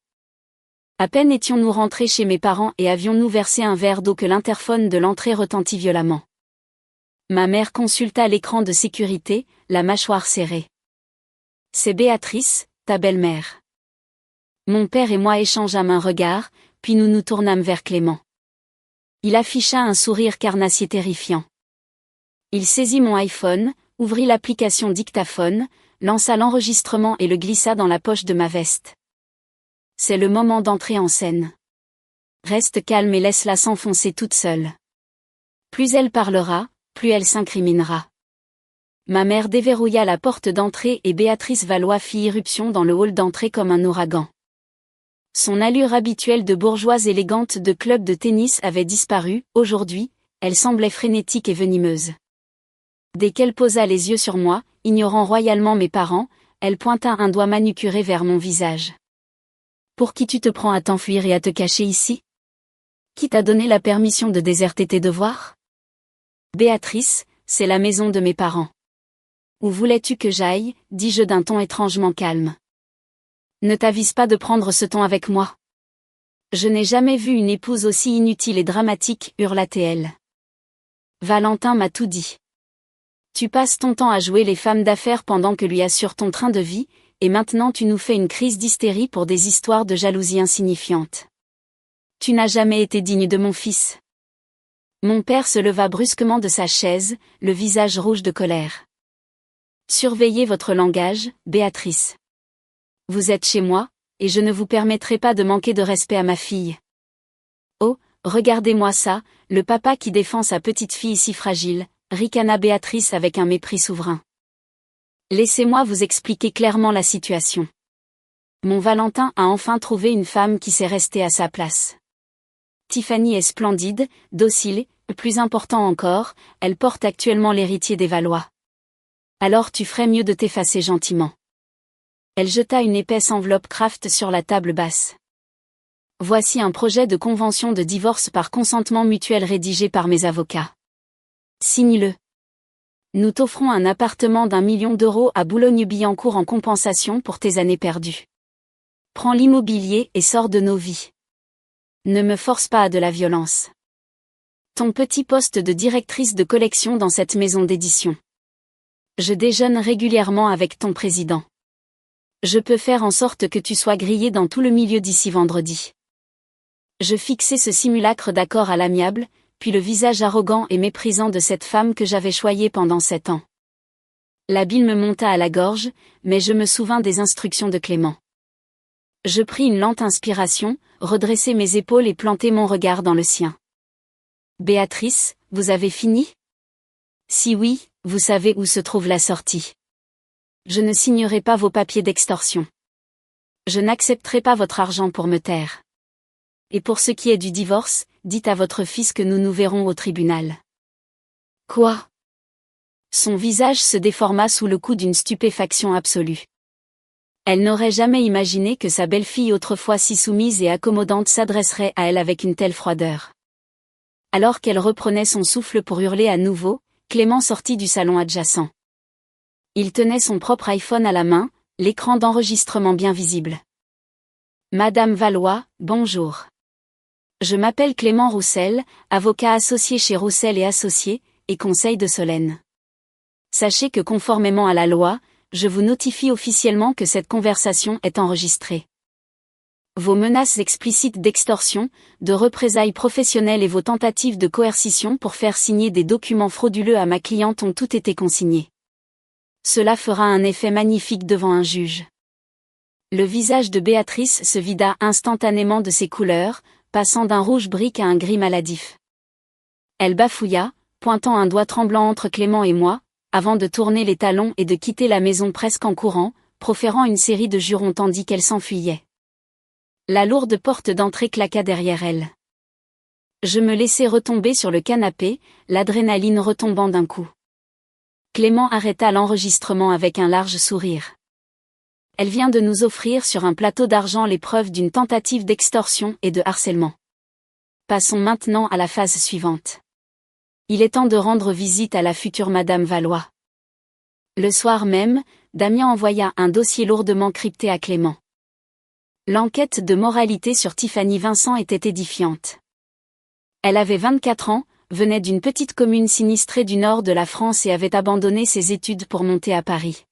À peine étions-nous rentrés chez mes parents et avions-nous versé un verre d'eau que l'interphone de l'entrée retentit violemment. Ma mère consulta l'écran de sécurité, la mâchoire serrée. « C'est Béatrice, ta belle-mère. » Mon père et moi échangeâmes un regard, puis nous nous tournâmes vers Clément. Il afficha un sourire carnassier terrifiant. Il saisit mon iPhone, ouvrit l'application dictaphone, lança l'enregistrement et le glissa dans la poche de ma veste. C'est le moment d'entrer en scène. Reste calme et laisse-la s'enfoncer toute seule. Plus elle parlera, plus elle s'incriminera. Ma mère déverrouilla la porte d'entrée et Béatrice Valois fit irruption dans le hall d'entrée comme un ouragan. Son allure habituelle de bourgeoise élégante de club de tennis avait disparu, aujourd'hui, elle semblait frénétique et venimeuse. Dès qu'elle posa les yeux sur moi, ignorant royalement mes parents, elle pointa un doigt manucuré vers mon visage. « Pour qui tu te prends à t'enfuir et à te cacher ici? Qui t'a donné la permission de déserter tes devoirs? » Béatrice, c'est la maison de mes parents. « Où voulais-tu que j'aille ?» dis-je d'un ton étrangement calme. « Ne t'avise pas de prendre ce ton avec moi. Je n'ai jamais vu une épouse aussi inutile et dramatique, hurla-t-elle. Valentin m'a tout dit. Tu passes ton temps à jouer les femmes d'affaires pendant que lui assure ton train de vie, et maintenant tu nous fais une crise d'hystérie pour des histoires de jalousie insignifiantes. Tu n'as jamais été digne de mon fils. » Mon père se leva brusquement de sa chaise, le visage rouge de colère. « Surveillez votre langage, Béatrice. Vous êtes chez moi, et je ne vous permettrai pas de manquer de respect à ma fille. Oh, regardez-moi ça, le papa qui défend sa petite fille si fragile, ricana Béatrice avec un mépris souverain. Laissez-moi vous expliquer clairement la situation. Mon Valentin a enfin trouvé une femme qui sait rester à sa place. Tiffany est splendide, docile, plus important encore, elle porte actuellement l'héritier des Valois. Alors tu ferais mieux de t'effacer gentiment. » Elle jeta une épaisse enveloppe Kraft sur la table basse. Voici un projet de convention de divorce par consentement mutuel rédigé par mes avocats. Signe-le. Nous t'offrons un appartement d'1 million d'euros à Boulogne-Billancourt en compensation pour tes années perdues. Prends l'immobilier et sors de nos vies. Ne me force pas à de la violence. Ton petit poste de directrice de collection dans cette maison d'édition. Je déjeune régulièrement avec ton président. Je peux faire en sorte que tu sois grillé dans tout le milieu d'ici vendredi. Je fixai ce simulacre d'accord à l'amiable, puis le visage arrogant et méprisant de cette femme que j'avais choyée pendant 7 ans. La bile me monta à la gorge, mais je me souvins des instructions de Clément. Je pris une lente inspiration, redressai mes épaules et plantai mon regard dans le sien. Béatrice, vous avez fini? Si oui, vous savez où se trouve la sortie. Je ne signerai pas vos papiers d'extorsion. Je n'accepterai pas votre argent pour me taire. Et pour ce qui est du divorce, dites à votre fils que nous nous verrons au tribunal. Quoi? Son visage se déforma sous le coup d'une stupéfaction absolue. Elle n'aurait jamais imaginé que sa belle-fille autrefois si soumise et accommodante s'adresserait à elle avec une telle froideur. Alors qu'elle reprenait son souffle pour hurler à nouveau, Clément sortit du salon adjacent. Il tenait son propre iPhone à la main, l'écran d'enregistrement bien visible. Madame Valois, bonjour. Je m'appelle Clément Roussel, avocat associé chez Roussel et Associés, et conseil de Solène. Sachez que conformément à la loi, je vous notifie officiellement que cette conversation est enregistrée. Vos menaces explicites d'extorsion, de représailles professionnelles et vos tentatives de coercition pour faire signer des documents frauduleux à ma cliente ont toutes été consignées. Cela fera un effet magnifique devant un juge. Le visage de Béatrice se vida instantanément de ses couleurs, passant d'un rouge brique à un gris maladif. Elle bafouilla, pointant un doigt tremblant entre Clément et moi, avant de tourner les talons et de quitter la maison presque en courant, proférant une série de jurons tandis qu'elle s'enfuyait. La lourde porte d'entrée claqua derrière elle. Je me laissai retomber sur le canapé, l'adrénaline retombant d'un coup. Clément arrêta l'enregistrement avec un large sourire. Elle vient de nous offrir sur un plateau d'argent les preuves d'une tentative d'extorsion et de harcèlement. Passons maintenant à la phase suivante. Il est temps de rendre visite à la future Madame Valois. Le soir même, Damien envoya un dossier lourdement crypté à Clément. L'enquête de moralité sur Tiffany Vincent était édifiante. Elle avait 24 ans, venait d'une petite commune sinistrée du nord de la France et avait abandonné ses études pour monter à Paris.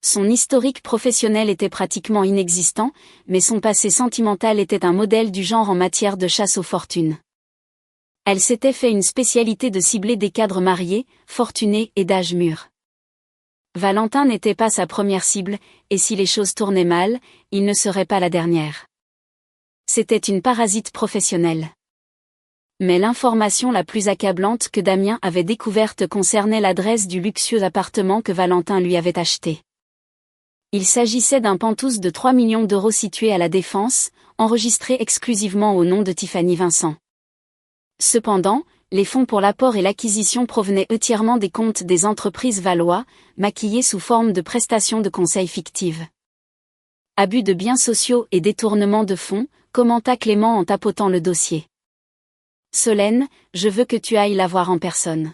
Son historique professionnel était pratiquement inexistant, mais son passé sentimental était un modèle du genre en matière de chasse aux fortunes. Elle s'était fait une spécialité de cibler des cadres mariés, fortunés et d'âge mûr. Valentin n'était pas sa première cible, et si les choses tournaient mal, il ne serait pas la dernière. C'était une parasite professionnelle. Mais l'information la plus accablante que Damien avait découverte concernait l'adresse du luxueux appartement que Valentin lui avait acheté. Il s'agissait d'un penthouse de 3 millions d'euros situé à La Défense, enregistré exclusivement au nom de Tiffany Vincent. Cependant, les fonds pour l'apport et l'acquisition provenaient entièrement des comptes des entreprises Valois, maquillés sous forme de prestations de conseil fictives. Abus de biens sociaux et détournement de fonds, commenta Clément en tapotant le dossier. Solène, je veux que tu ailles la voir en personne.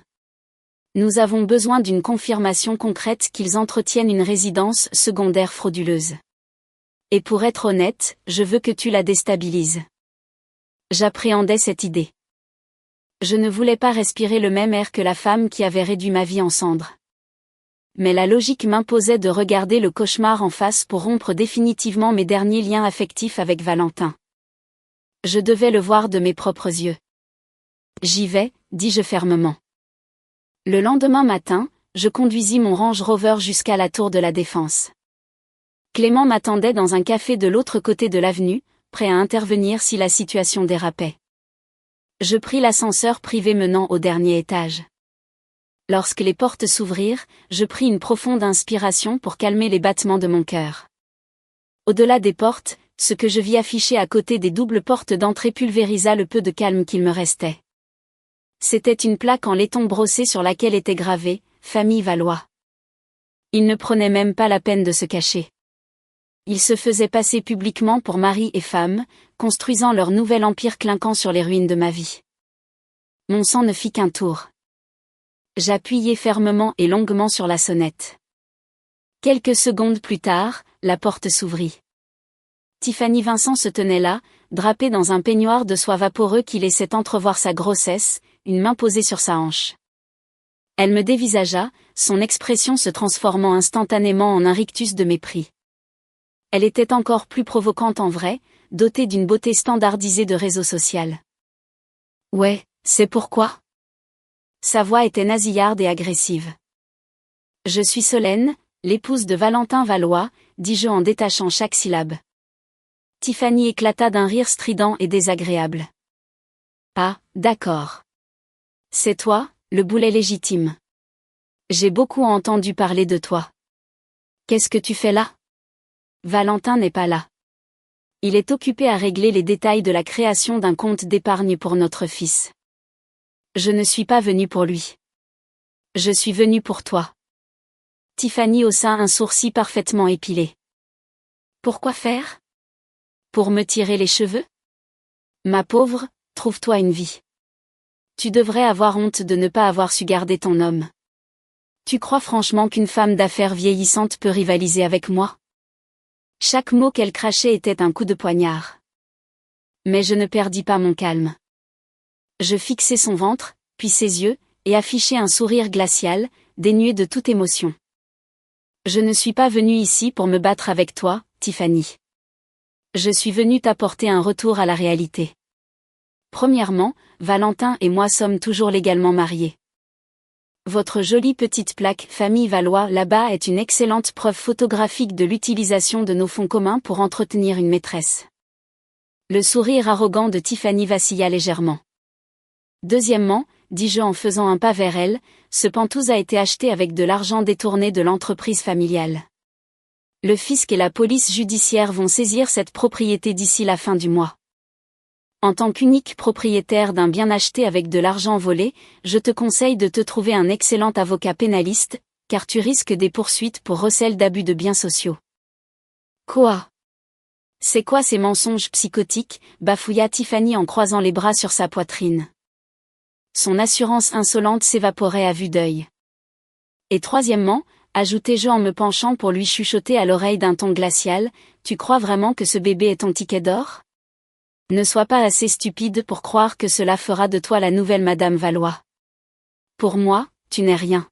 Nous avons besoin d'une confirmation concrète qu'ils entretiennent une résidence secondaire frauduleuse. Et pour être honnête, je veux que tu la déstabilises. J'appréhendais cette idée. Je ne voulais pas respirer le même air que la femme qui avait réduit ma vie en cendres. Mais la logique m'imposait de regarder le cauchemar en face pour rompre définitivement mes derniers liens affectifs avec Valentin. Je devais le voir de mes propres yeux. J'y vais, dis-je fermement. Le lendemain matin, je conduisis mon Range Rover jusqu'à la tour de la Défense. Clément m'attendait dans un café de l'autre côté de l'avenue, prêt à intervenir si la situation dérapait. Je pris l'ascenseur privé menant au dernier étage. Lorsque les portes s'ouvrirent, je pris une profonde inspiration pour calmer les battements de mon cœur. Au-delà des portes, ce que je vis affiché à côté des doubles portes d'entrée pulvérisa le peu de calme qu'il me restait. C'était une plaque en laiton brossé sur laquelle était gravé « Famille Valois ». Il ne prenait même pas la peine de se cacher. Ils se faisaient passer publiquement pour mari et femme, construisant leur nouvel empire clinquant sur les ruines de ma vie. Mon sang ne fit qu'un tour. J'appuyai fermement et longuement sur la sonnette. Quelques secondes plus tard, la porte s'ouvrit. Tiffany Vincent se tenait là, drapée dans un peignoir de soie vaporeux qui laissait entrevoir sa grossesse, une main posée sur sa hanche. Elle me dévisagea, son expression se transformant instantanément en un rictus de mépris. Elle était encore plus provocante en vrai, dotée d'une beauté standardisée de réseau social. Ouais, c'est pourquoi? Sa voix était nasillarde et agressive. Je suis Solène, l'épouse de Valentin Valois, dis-je en détachant chaque syllabe. Tiffany éclata d'un rire strident et désagréable. Ah, d'accord. C'est toi, le boulet légitime. J'ai beaucoup entendu parler de toi. Qu'est-ce que tu fais là? Valentin n'est pas là. Il est occupé à régler les détails de la création d'un compte d'épargne pour notre fils. Je ne suis pas venue pour lui. Je suis venue pour toi. Tiffany haussa un sourcil parfaitement épilé. Pourquoi faire? Pour me tirer les cheveux? Ma pauvre, trouve-toi une vie. Tu devrais avoir honte de ne pas avoir su garder ton homme. Tu crois franchement qu'une femme d'affaires vieillissante peut rivaliser avec moi? Chaque mot qu'elle crachait était un coup de poignard. Mais je ne perdis pas mon calme. Je fixai son ventre, puis ses yeux, et affichai un sourire glacial, dénué de toute émotion. Je ne suis pas venue ici pour me battre avec toi, Tiffany. Je suis venue t'apporter un retour à la réalité. Premièrement, Valentin et moi sommes toujours légalement mariés. Votre jolie petite plaque « Famille Valois » là-bas est une excellente preuve photographique de l'utilisation de nos fonds communs pour entretenir une maîtresse. Le sourire arrogant de Tiffany vacilla légèrement. Deuxièmement, dis-je en faisant un pas vers elle, ce pantouse a été acheté avec de l'argent détourné de l'entreprise familiale. Le fisc et la police judiciaire vont saisir cette propriété d'ici la fin du mois. En tant qu'unique propriétaire d'un bien acheté avec de l'argent volé, je te conseille de te trouver un excellent avocat pénaliste, car tu risques des poursuites pour recel d'abus de biens sociaux. Quoi? C'est quoi ces mensonges psychotiques? Bafouilla Tiffany en croisant les bras sur sa poitrine. Son assurance insolente s'évaporait à vue d'œil. Et troisièmement, ajoutai-je en me penchant pour lui chuchoter à l'oreille d'un ton glacial, tu crois vraiment que ce bébé est ton ticket d'or? Ne sois pas assez stupide pour croire que cela fera de toi la nouvelle Madame Valois. Pour moi, tu n'es rien.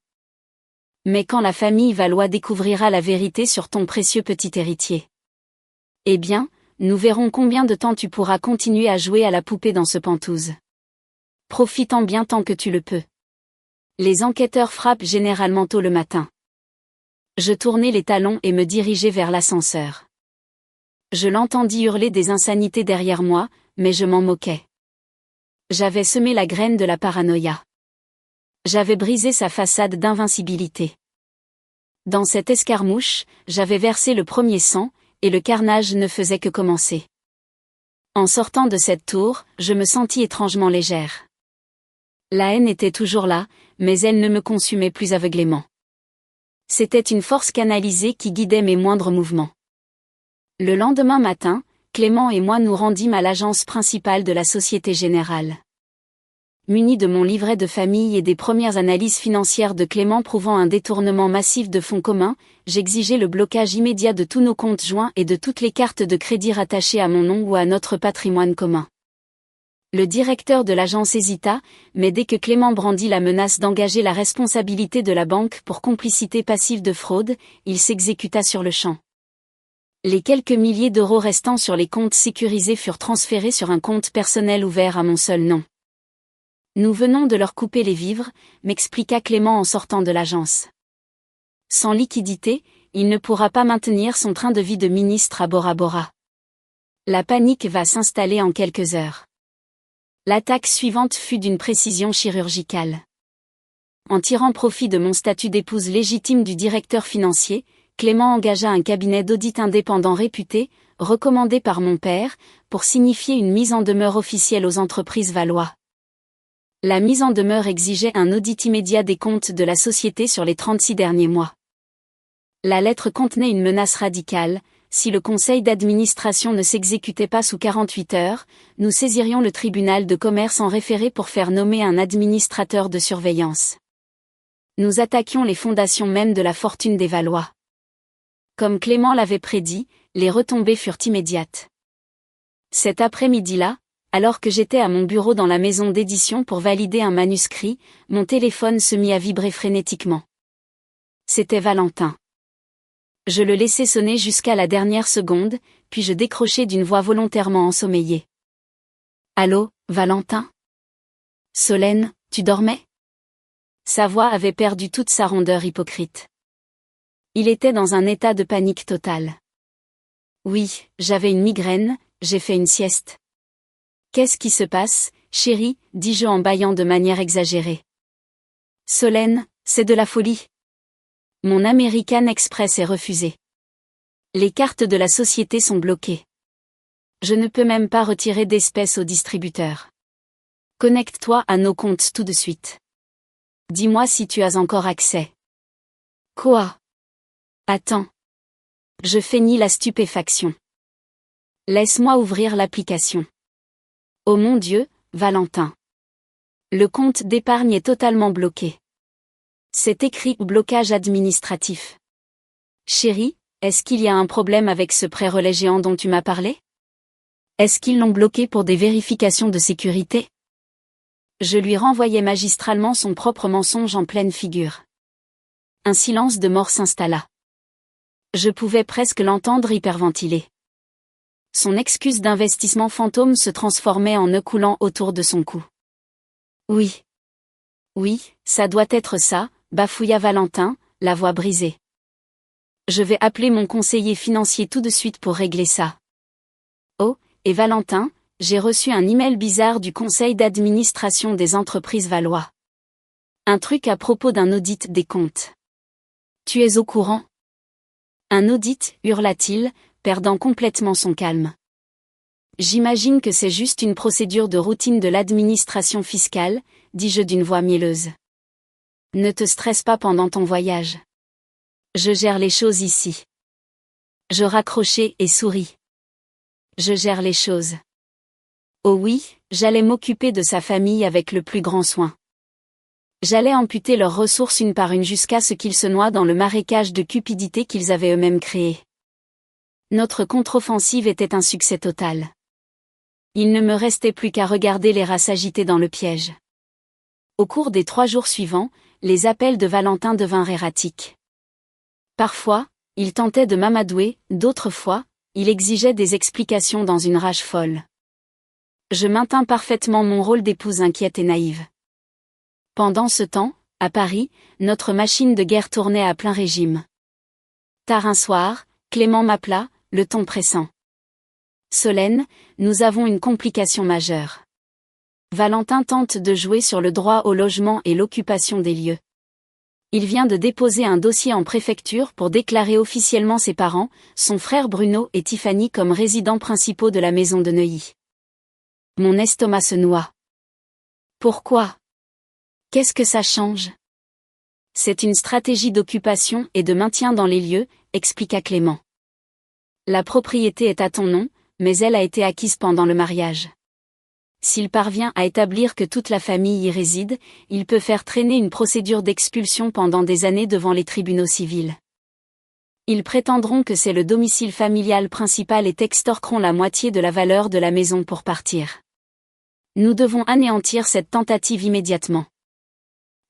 Mais quand la famille Valois découvrira la vérité sur ton précieux petit héritier, eh bien, nous verrons combien de temps tu pourras continuer à jouer à la poupée dans ce pantouse. Profitant bien tant que tu le peux. Les enquêteurs frappent généralement tôt le matin. Je tournai les talons et me dirigeai vers l'ascenseur. Je l'entendis hurler des insanités derrière moi, mais je m'en moquais. J'avais semé la graine de la paranoïa. J'avais brisé sa façade d'invincibilité. Dans cette escarmouche, j'avais versé le premier sang, et le carnage ne faisait que commencer. En sortant de cette tour, je me sentis étrangement légère. La haine était toujours là, mais elle ne me consumait plus aveuglément. C'était une force canalisée qui guidait mes moindres mouvements. Le lendemain matin, Clément et moi nous rendîmes à l'agence principale de la Société Générale. Muni de mon livret de famille et des premières analyses financières de Clément prouvant un détournement massif de fonds communs, j'exigeais le blocage immédiat de tous nos comptes joints et de toutes les cartes de crédit rattachées à mon nom ou à notre patrimoine commun. Le directeur de l'agence hésita, mais dès que Clément brandit la menace d'engager la responsabilité de la banque pour complicité passive de fraude, il s'exécuta sur le champ. Les quelques milliers d'euros restants sur les comptes sécurisés furent transférés sur un compte personnel ouvert à mon seul nom. Nous venons de leur couper les vivres, m'expliqua Clément en sortant de l'agence. Sans liquidité, il ne pourra pas maintenir son train de vie de ministre à Bora Bora. La panique va s'installer en quelques heures. L'attaque suivante fut d'une précision chirurgicale. En tirant profit de mon statut d'épouse légitime du directeur financier, Clément engagea un cabinet d'audit indépendant réputé, recommandé par mon père, pour signifier une mise en demeure officielle aux entreprises Valois. La mise en demeure exigeait un audit immédiat des comptes de la société sur les 36 derniers mois. La lettre contenait une menace radicale: si le conseil d'administration ne s'exécutait pas sous 48 heures, nous saisirions le tribunal de commerce en référé pour faire nommer un administrateur de surveillance. Nous attaquions les fondations mêmes de la fortune des Valois. Comme Clément l'avait prédit, les retombées furent immédiates. Cet après-midi-là, alors que j'étais à mon bureau dans la maison d'édition pour valider un manuscrit, mon téléphone se mit à vibrer frénétiquement. C'était Valentin. Je le laissai sonner jusqu'à la dernière seconde, puis je décrochai d'une voix volontairement ensommeillée. Allô, Valentin? Solène, tu dormais? Sa voix avait perdu toute sa rondeur hypocrite. Il était dans un état de panique totale. Oui, j'avais une migraine, j'ai fait une sieste. Qu'est-ce qui se passe, chérie, dis-je en bâillant de manière exagérée. Solène, c'est de la folie. Mon American Express est refusé. Les cartes de la société sont bloquées. Je ne peux même pas retirer d'espèces au distributeur. Connecte-toi à nos comptes tout de suite. Dis-moi si tu as encore accès. Quoi? Attends. Je feignis la stupéfaction. Laisse-moi ouvrir l'application. Oh mon Dieu, Valentin. Le compte d'épargne est totalement bloqué. C'est écrit blocage administratif. Chérie, est-ce qu'il y a un problème avec ce prêt-relais géant dont tu m'as parlé? Est-ce qu'ils l'ont bloqué pour des vérifications de sécurité? Je lui renvoyai magistralement son propre mensonge en pleine figure. Un silence de mort s'installa. Je pouvais presque l'entendre hyperventiler. Son excuse d'investissement fantôme se transformait en nœud coulant autour de son cou. Oui. Oui, ça doit être ça, bafouilla Valentin, la voix brisée. Je vais appeler mon conseiller financier tout de suite pour régler ça. Oh, et Valentin, j'ai reçu un email bizarre du conseil d'administration des entreprises Valois. Un truc à propos d'un audit des comptes. Tu es au courant? Un audit, hurla-t-il, perdant complètement son calme. J'imagine que c'est juste une procédure de routine de l'administration fiscale, dis-je d'une voix mielleuse. Ne te stresse pas pendant ton voyage. Je gère les choses ici. Je raccrochai et souris. Je gère les choses. Oh oui, j'allais m'occuper de sa famille avec le plus grand soin. J'allais amputer leurs ressources une par une jusqu'à ce qu'ils se noient dans le marécage de cupidité qu'ils avaient eux-mêmes créé. Notre contre-offensive était un succès total. Il ne me restait plus qu'à regarder les rats s'agiter dans le piège. Au cours des 3 jours suivants, les appels de Valentin devinrent erratiques. Parfois, il tentait de m'amadouer, d'autres fois, il exigeait des explications dans une rage folle. Je maintins parfaitement mon rôle d'épouse inquiète et naïve. Pendant ce temps, à Paris, notre machine de guerre tournait à plein régime. Tard un soir, Clément m'appela, le ton pressant. Solène, nous avons une complication majeure. Valentin tente de jouer sur le droit au logement et l'occupation des lieux. Il vient de déposer un dossier en préfecture pour déclarer officiellement ses parents, son frère Bruno et Tiffany comme résidents principaux de la maison de Neuilly. Mon estomac se noie. Pourquoi? Qu'est-ce que ça change? C'est une stratégie d'occupation et de maintien dans les lieux, expliqua Clément. La propriété est à ton nom, mais elle a été acquise pendant le mariage. S'il parvient à établir que toute la famille y réside, il peut faire traîner une procédure d'expulsion pendant des années devant les tribunaux civils. Ils prétendront que c'est le domicile familial principal et extorqueront la moitié de la valeur de la maison pour partir. Nous devons anéantir cette tentative immédiatement.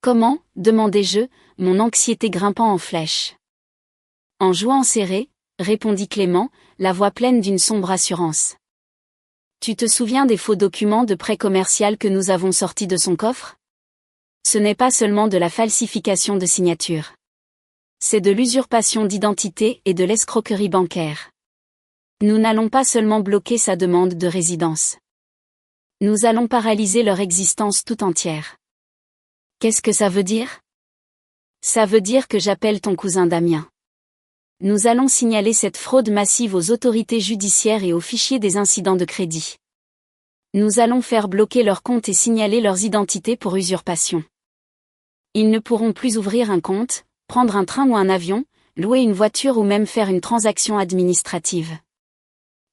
Comment? Demandai-je, mon anxiété grimpant en flèche. En jouant serré, répondit Clément, la voix pleine d'une sombre assurance. Tu te souviens des faux documents de prêt commercial que nous avons sortis de son coffre? Ce n'est pas seulement de la falsification de signature. C'est de l'usurpation d'identité et de l'escroquerie bancaire. Nous n'allons pas seulement bloquer sa demande de résidence. Nous allons paralyser leur existence tout entière. Qu'est-ce que ça veut dire? Ça veut dire que j'appelle ton cousin Damien. Nous allons signaler cette fraude massive aux autorités judiciaires et aux fichiers des incidents de crédit. Nous allons faire bloquer leurs comptes et signaler leurs identités pour usurpation. Ils ne pourront plus ouvrir un compte, prendre un train ou un avion, louer une voiture ou même faire une transaction administrative.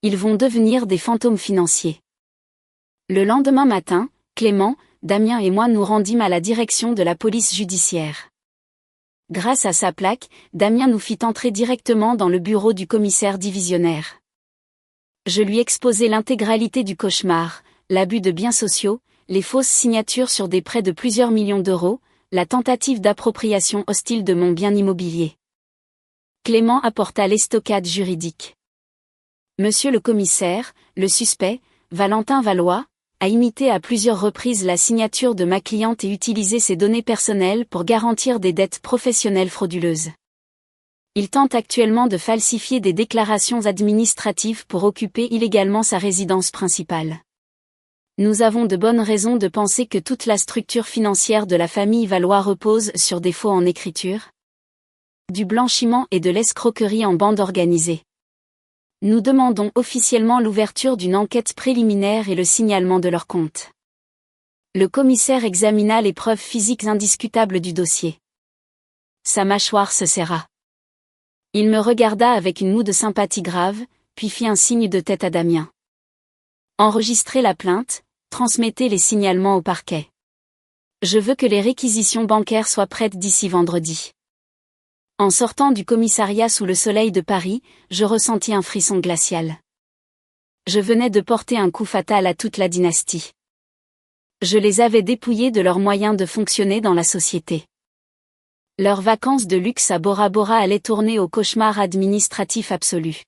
Ils vont devenir des fantômes financiers. Le lendemain matin, Clément, Damien et moi nous rendîmes à la direction de la police judiciaire. Grâce à sa plaque, Damien nous fit entrer directement dans le bureau du commissaire divisionnaire. Je lui exposai l'intégralité du cauchemar, l'abus de biens sociaux, les fausses signatures sur des prêts de plusieurs millions d'euros, la tentative d'appropriation hostile de mon bien immobilier. Clément apporta l'estocade juridique. Monsieur le commissaire, le suspect, Valentin Valois, a imité à plusieurs reprises la signature de ma cliente et utilisé ses données personnelles pour garantir des dettes professionnelles frauduleuses. Il tente actuellement de falsifier des déclarations administratives pour occuper illégalement sa résidence principale. Nous avons de bonnes raisons de penser que toute la structure financière de la famille Valois repose sur des faux en écriture, du blanchiment et de l'escroquerie en bande organisée. Nous demandons officiellement l'ouverture d'une enquête préliminaire et le signalement de leurs comptes. Le commissaire examina les preuves physiques indiscutables du dossier. Sa mâchoire se serra. Il me regarda avec une moue de sympathie grave, puis fit un signe de tête à Damien. Enregistrez la plainte, transmettez les signalements au parquet. Je veux que les réquisitions bancaires soient prêtes d'ici vendredi. En sortant du commissariat sous le soleil de Paris, je ressentis un frisson glacial. Je venais de porter un coup fatal à toute la dynastie. Je les avais dépouillés de leurs moyens de fonctionner dans la société. Leurs vacances de luxe à Bora Bora allaient tourner au cauchemar administratif absolu.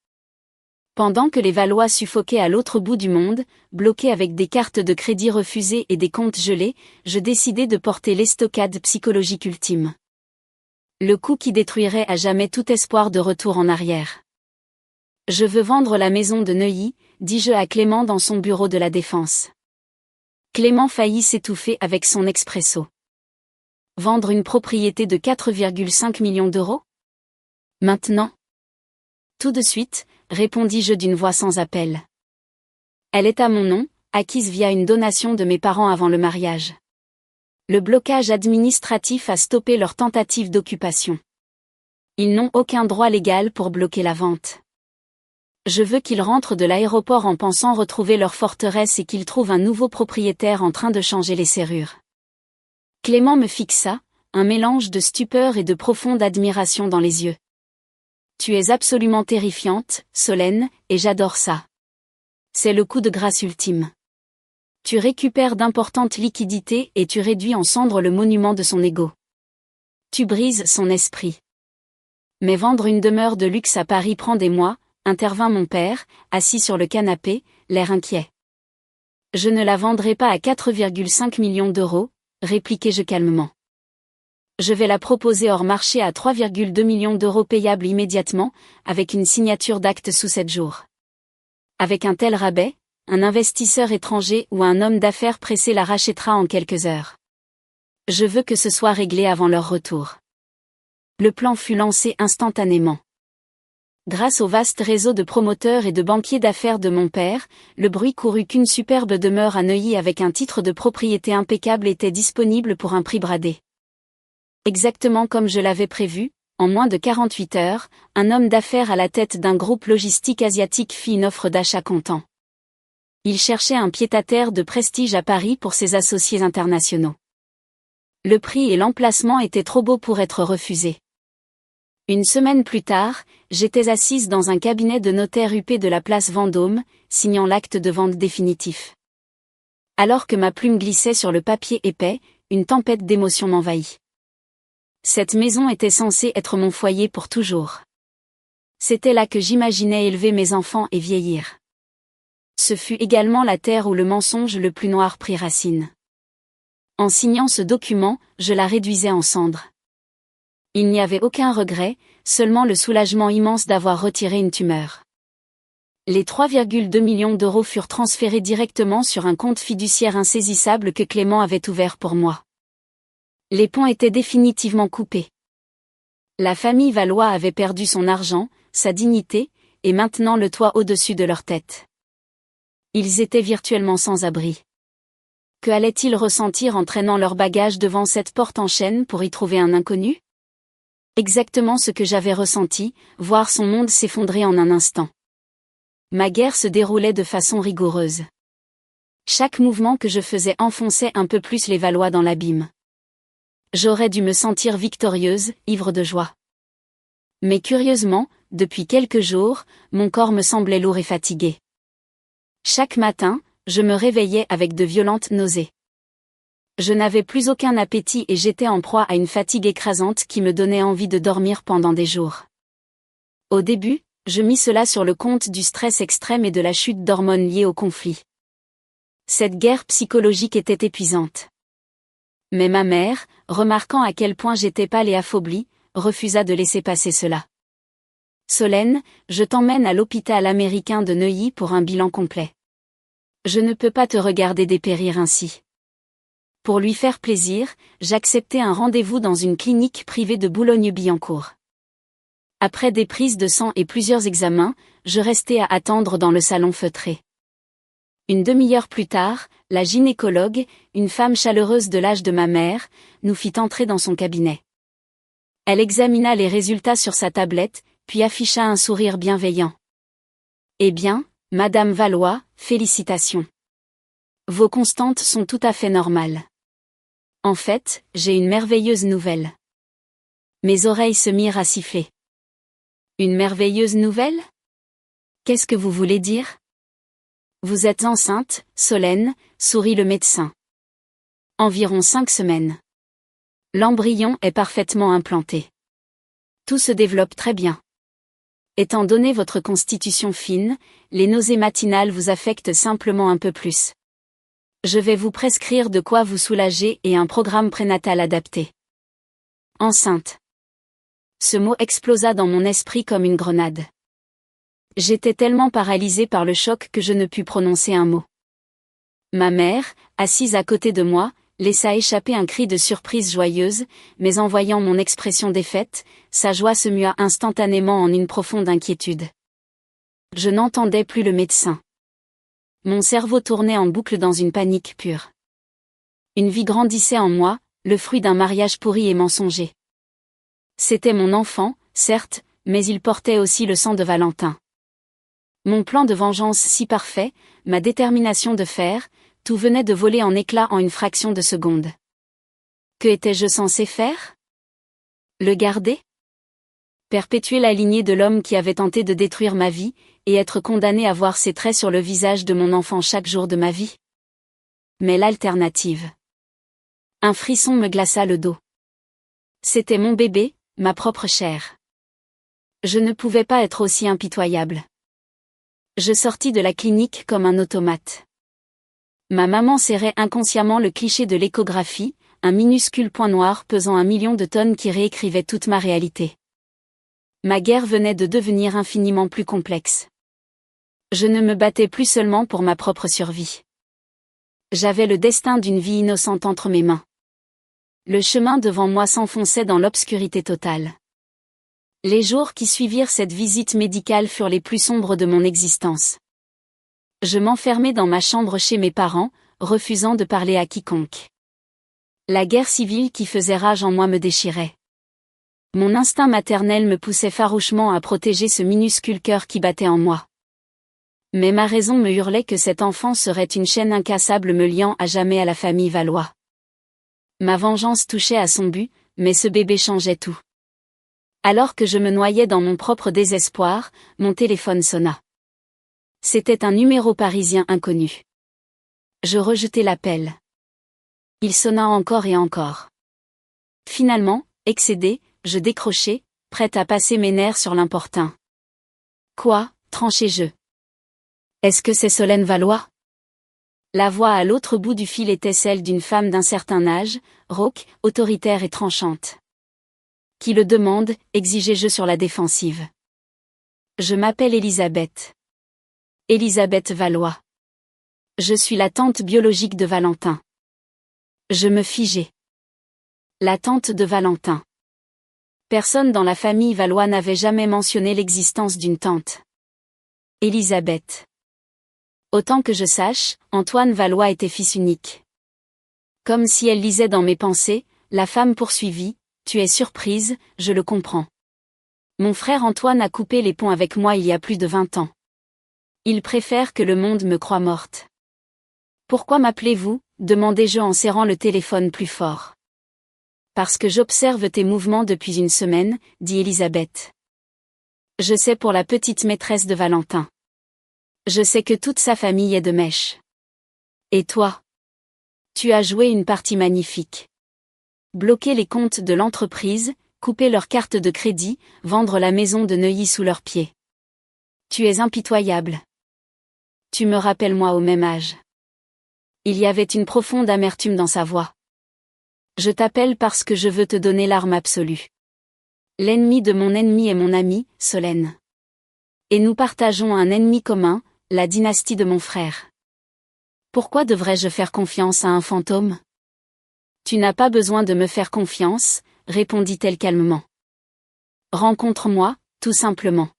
Pendant que les Valois suffoquaient à l'autre bout du monde, bloqués avec des cartes de crédit refusées et des comptes gelés, je décidai de porter l'estocade psychologique ultime. Le coup qui détruirait à jamais tout espoir de retour en arrière. Je veux vendre la maison de Neuilly, dis-je à Clément dans son bureau de la Défense. Clément faillit s'étouffer avec son expresso. Vendre une propriété de 4,5 millions d'euros ? Maintenant ? Tout de suite, répondis-je d'une voix sans appel. Elle est à mon nom, acquise via une donation de mes parents avant le mariage. Le blocage administratif a stoppé leur tentative d'occupation. Ils n'ont aucun droit légal pour bloquer la vente. Je veux qu'ils rentrent de l'aéroport en pensant retrouver leur forteresse et qu'ils trouvent un nouveau propriétaire en train de changer les serrures. Clément me fixa, un mélange de stupeur et de profonde admiration dans les yeux. Tu es absolument terrifiante, Solène, et j'adore ça. C'est le coup de grâce ultime. Tu récupères d'importantes liquidités et tu réduis en cendres le monument de son ego. Tu brises son esprit. Mais vendre une demeure de luxe à Paris prend des mois, intervint mon père, assis sur le canapé, l'air inquiet. Je ne la vendrai pas à 4,5 millions d'euros, répliquai-je calmement. Je vais la proposer hors marché à 3,2 millions d'euros payables immédiatement, avec une signature d'acte sous 7 jours. Avec un tel rabais, un investisseur étranger ou un homme d'affaires pressé la rachètera en quelques heures. Je veux que ce soit réglé avant leur retour. Le plan fut lancé instantanément. Grâce au vaste réseau de promoteurs et de banquiers d'affaires de mon père, le bruit courut qu'une superbe demeure à Neuilly avec un titre de propriété impeccable était disponible pour un prix bradé. Exactement comme je l'avais prévu, en moins de 48 heures, un homme d'affaires à la tête d'un groupe logistique asiatique fit une offre d'achat comptant. Il cherchait un pied-à-terre de prestige à Paris pour ses associés internationaux. Le prix et l'emplacement étaient trop beaux pour être refusés. Une semaine plus tard, j'étais assise dans un cabinet de notaire huppé de la place Vendôme, signant l'acte de vente définitif. Alors que ma plume glissait sur le papier épais, une tempête d'émotions m'envahit. Cette maison était censée être mon foyer pour toujours. C'était là que j'imaginais élever mes enfants et vieillir. Ce fut également la terre où le mensonge le plus noir prit racine. En signant ce document, je la réduisais en cendres. Il n'y avait aucun regret, seulement le soulagement immense d'avoir retiré une tumeur. Les 3,2 millions d'euros furent transférés directement sur un compte fiduciaire insaisissable que Clément avait ouvert pour moi. Les ponts étaient définitivement coupés. La famille Valois avait perdu son argent, sa dignité, et maintenant le toit au-dessus de leur tête. Ils étaient virtuellement sans abri. Que allaient-ils ressentir en traînant leurs bagages devant cette porte en chêne pour y trouver un inconnu ? Exactement ce que j'avais ressenti, voir son monde s'effondrer en un instant. Ma guerre se déroulait de façon rigoureuse. Chaque mouvement que je faisais enfonçait un peu plus les Valois dans l'abîme. J'aurais dû me sentir victorieuse, ivre de joie. Mais curieusement, depuis quelques jours, mon corps me semblait lourd et fatigué. Chaque matin, je me réveillais avec de violentes nausées. Je n'avais plus aucun appétit et j'étais en proie à une fatigue écrasante qui me donnait envie de dormir pendant des jours. Au début, je mis cela sur le compte du stress extrême et de la chute d'hormones liées au conflit. Cette guerre psychologique était épuisante. Mais ma mère, remarquant à quel point j'étais pâle et affaiblie, refusa de laisser passer cela. Solène, je t'emmène à l'hôpital américain de Neuilly pour un bilan complet. Je ne peux pas te regarder dépérir ainsi. Pour lui faire plaisir, j'acceptai un rendez-vous dans une clinique privée de Boulogne-Billancourt. Après des prises de sang et plusieurs examens, je restai à attendre dans le salon feutré. Une demi-heure plus tard, la gynécologue, une femme chaleureuse de l'âge de ma mère, nous fit entrer dans son cabinet. Elle examina les résultats sur sa tablette, puis afficha un sourire bienveillant. « Eh bien, Madame Valois, félicitations. Vos constantes sont tout à fait normales. En fait, j'ai une merveilleuse nouvelle. » Mes oreilles se mirent à siffler. « Une merveilleuse nouvelle ? Qu'est-ce que vous voulez dire ? » « Vous êtes enceinte, Solène, » sourit le médecin. « Environ 5 semaines. L'embryon est parfaitement implanté. Tout se développe très bien. Étant donné votre constitution fine, les nausées matinales vous affectent simplement un peu plus. Je vais vous prescrire de quoi vous soulager et un programme prénatal adapté. » Enceinte. Ce mot explosa dans mon esprit comme une grenade. J'étais tellement paralysée par le choc que je ne pus prononcer un mot. Ma mère, assise à côté de moi, laissa échapper un cri de surprise joyeuse, mais en voyant mon expression défaite, sa joie se mua instantanément en une profonde inquiétude. Je n'entendais plus le médecin. Mon cerveau tournait en boucle dans une panique pure. Une vie grandissait en moi, le fruit d'un mariage pourri et mensonger. C'était mon enfant, certes, mais il portait aussi le sang de Valentin. Mon plan de vengeance si parfait, ma détermination de fer, tout venait de voler en éclats en une fraction de seconde. Que étais-je censé faire ? Le garder ? Perpétuer la lignée de l'homme qui avait tenté de détruire ma vie, et être condamné à voir ses traits sur le visage de mon enfant chaque jour de ma vie ? Mais l'alternative. Un frisson me glaça le dos. C'était mon bébé, ma propre chair. Je ne pouvais pas être aussi impitoyable. Je sortis de la clinique comme un automate. Ma maman serrait inconsciemment le cliché de l'échographie, un minuscule point noir pesant 1 million de tonnes qui réécrivait toute ma réalité. Ma guerre venait de devenir infiniment plus complexe. Je ne me battais plus seulement pour ma propre survie. J'avais le destin d'une vie innocente entre mes mains. Le chemin devant moi s'enfonçait dans l'obscurité totale. Les jours qui suivirent cette visite médicale furent les plus sombres de mon existence. Je m'enfermai dans ma chambre chez mes parents, refusant de parler à quiconque. La guerre civile qui faisait rage en moi me déchirait. Mon instinct maternel me poussait farouchement à protéger ce minuscule cœur qui battait en moi. Mais ma raison me hurlait que cet enfant serait une chaîne incassable me liant à jamais à la famille Valois. Ma vengeance touchait à son but, mais ce bébé changeait tout. Alors que je me noyais dans mon propre désespoir, mon téléphone sonna. C'était un numéro parisien inconnu. Je rejetai l'appel. Il sonna encore et encore. Finalement, excédé, je décrochai, prête à passer mes nerfs sur l'importun. Quoi, tranchai-je. Est-ce que c'est Solène Valois ? La voix à l'autre bout du fil était celle d'une femme d'un certain âge, rauque, autoritaire et tranchante. Qui le demande, exigeai-je sur la défensive. Je m'appelle Elisabeth. Elisabeth Valois. Je suis la tante biologique de Valentin. Je me figeai. La tante de Valentin. Personne dans la famille Valois n'avait jamais mentionné l'existence d'une tante. Elisabeth. Autant que je sache, Antoine Valois était fils unique. Comme si elle lisait dans mes pensées, la femme poursuivit. Tu es surprise, je le comprends. Mon frère Antoine a coupé les ponts avec moi il y a plus de 20 ans. Il préfère que le monde me croie morte. Pourquoi m'appelez-vous ? Demandai-je en serrant le téléphone plus fort. Parce que j'observe tes mouvements depuis une semaine, dit Elisabeth. Je sais pour la petite maîtresse de Valentin. Je sais que toute sa famille est de mèche. Et toi ? Tu as joué une partie magnifique. Bloquer les comptes de l'entreprise, couper leurs cartes de crédit, vendre la maison de Neuilly sous leurs pieds. Tu es impitoyable. Tu me rappelles moi au même âge. Il y avait une profonde amertume dans sa voix. Je t'appelle parce que je veux te donner l'arme absolue. L'ennemi de mon ennemi est mon ami, Solène. Et nous partageons un ennemi commun, la dynastie de mon frère. Pourquoi devrais-je faire confiance à un fantôme? Tu n'as pas besoin de me faire confiance, répondit-elle calmement. Rencontre-moi, tout simplement.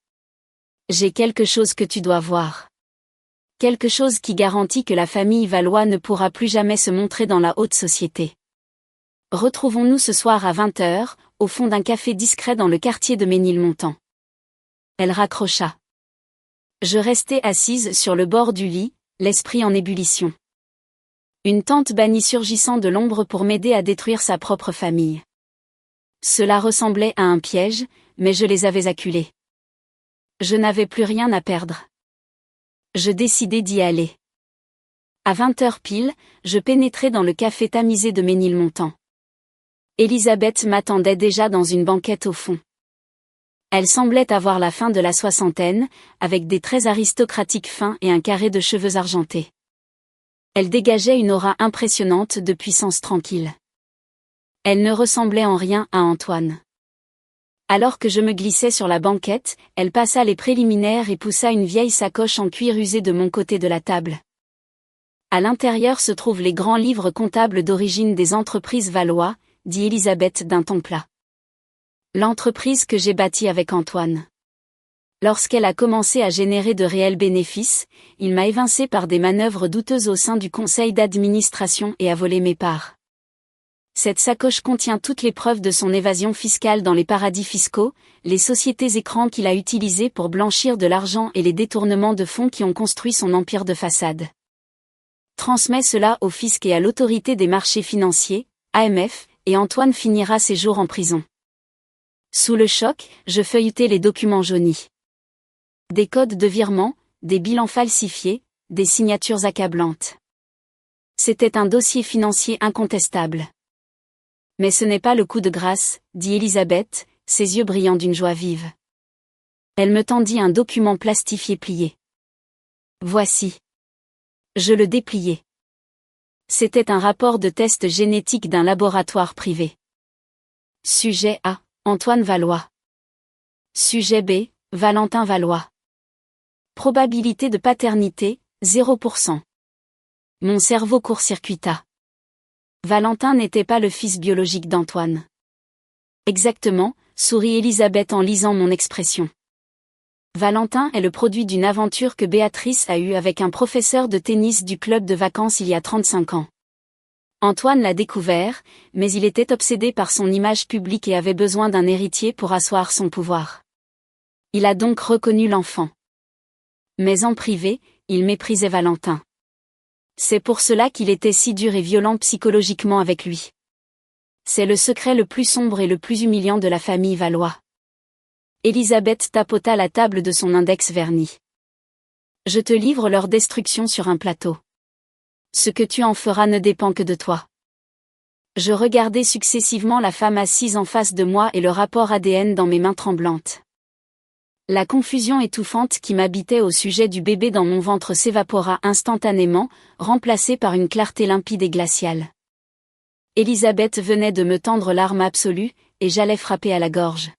J'ai quelque chose que tu dois voir. Quelque chose qui garantit que la famille Valois ne pourra plus jamais se montrer dans la haute société. Retrouvons-nous ce soir à 20h, au fond d'un café discret dans le quartier de Ménilmontant. Elle raccrocha. Je restai assise sur le bord du lit, l'esprit en ébullition. Une tante bannie surgissant de l'ombre pour m'aider à détruire sa propre famille. Cela ressemblait à un piège, mais je les avais acculés. Je n'avais plus rien à perdre. Je décidai d'y aller. À 20h pile, je pénétrai dans le café tamisé de Ménilmontant. Élisabeth m'attendait déjà dans une banquette au fond. Elle semblait avoir la fin de la soixantaine, avec des traits aristocratiques fins et un carré de cheveux argentés. Elle dégageait une aura impressionnante de puissance tranquille. Elle ne ressemblait en rien à Antoine. Alors que je me glissais sur la banquette, elle passa les préliminaires et poussa une vieille sacoche en cuir usé de mon côté de la table. À l'intérieur se trouvent les grands livres comptables d'origine des entreprises Valois, dit Élisabeth d'un ton plat. L'entreprise que j'ai bâtie avec Antoine. Lorsqu'elle a commencé à générer de réels bénéfices, il m'a évincé par des manœuvres douteuses au sein du conseil d'administration et a volé mes parts. Cette sacoche contient toutes les preuves de son évasion fiscale dans les paradis fiscaux, les sociétés écrans qu'il a utilisées pour blanchir de l'argent et les détournements de fonds qui ont construit son empire de façade. Transmets cela au fisc et à l'autorité des marchés financiers, AMF, et Antoine finira ses jours en prison. Sous le choc, je feuilletai les documents jaunis. Des codes de virement, des bilans falsifiés, des signatures accablantes. C'était un dossier financier incontestable. Mais ce n'est pas le coup de grâce, dit Élisabeth, ses yeux brillant d'une joie vive. Elle me tendit un document plastifié plié. Voici. Je le dépliai. C'était un rapport de test génétique d'un laboratoire privé. Sujet A. Antoine Valois. Sujet B. Valentin Valois. Probabilité de paternité, 0%. Mon cerveau court-circuita. Valentin n'était pas le fils biologique d'Antoine. Exactement, sourit Élisabeth en lisant mon expression. Valentin est le produit d'une aventure que Béatrice a eue avec un professeur de tennis du club de vacances il y a 35 ans. Antoine l'a découvert, mais il était obsédé par son image publique et avait besoin d'un héritier pour asseoir son pouvoir. Il a donc reconnu l'enfant. Mais en privé, il méprisait Valentin. C'est pour cela qu'il était si dur et violent psychologiquement avec lui. C'est le secret le plus sombre et le plus humiliant de la famille Valois. Élisabeth tapota la table de son index verni. Je te livre leur destruction sur un plateau. Ce que tu en feras ne dépend que de toi. Je regardai successivement la femme assise en face de moi et le rapport ADN dans mes mains tremblantes. La confusion étouffante qui m'habitait au sujet du bébé dans mon ventre s'évapora instantanément, remplacée par une clarté limpide et glaciale. Élisabeth venait de me tendre l'arme absolue, et j'allais frapper à la gorge.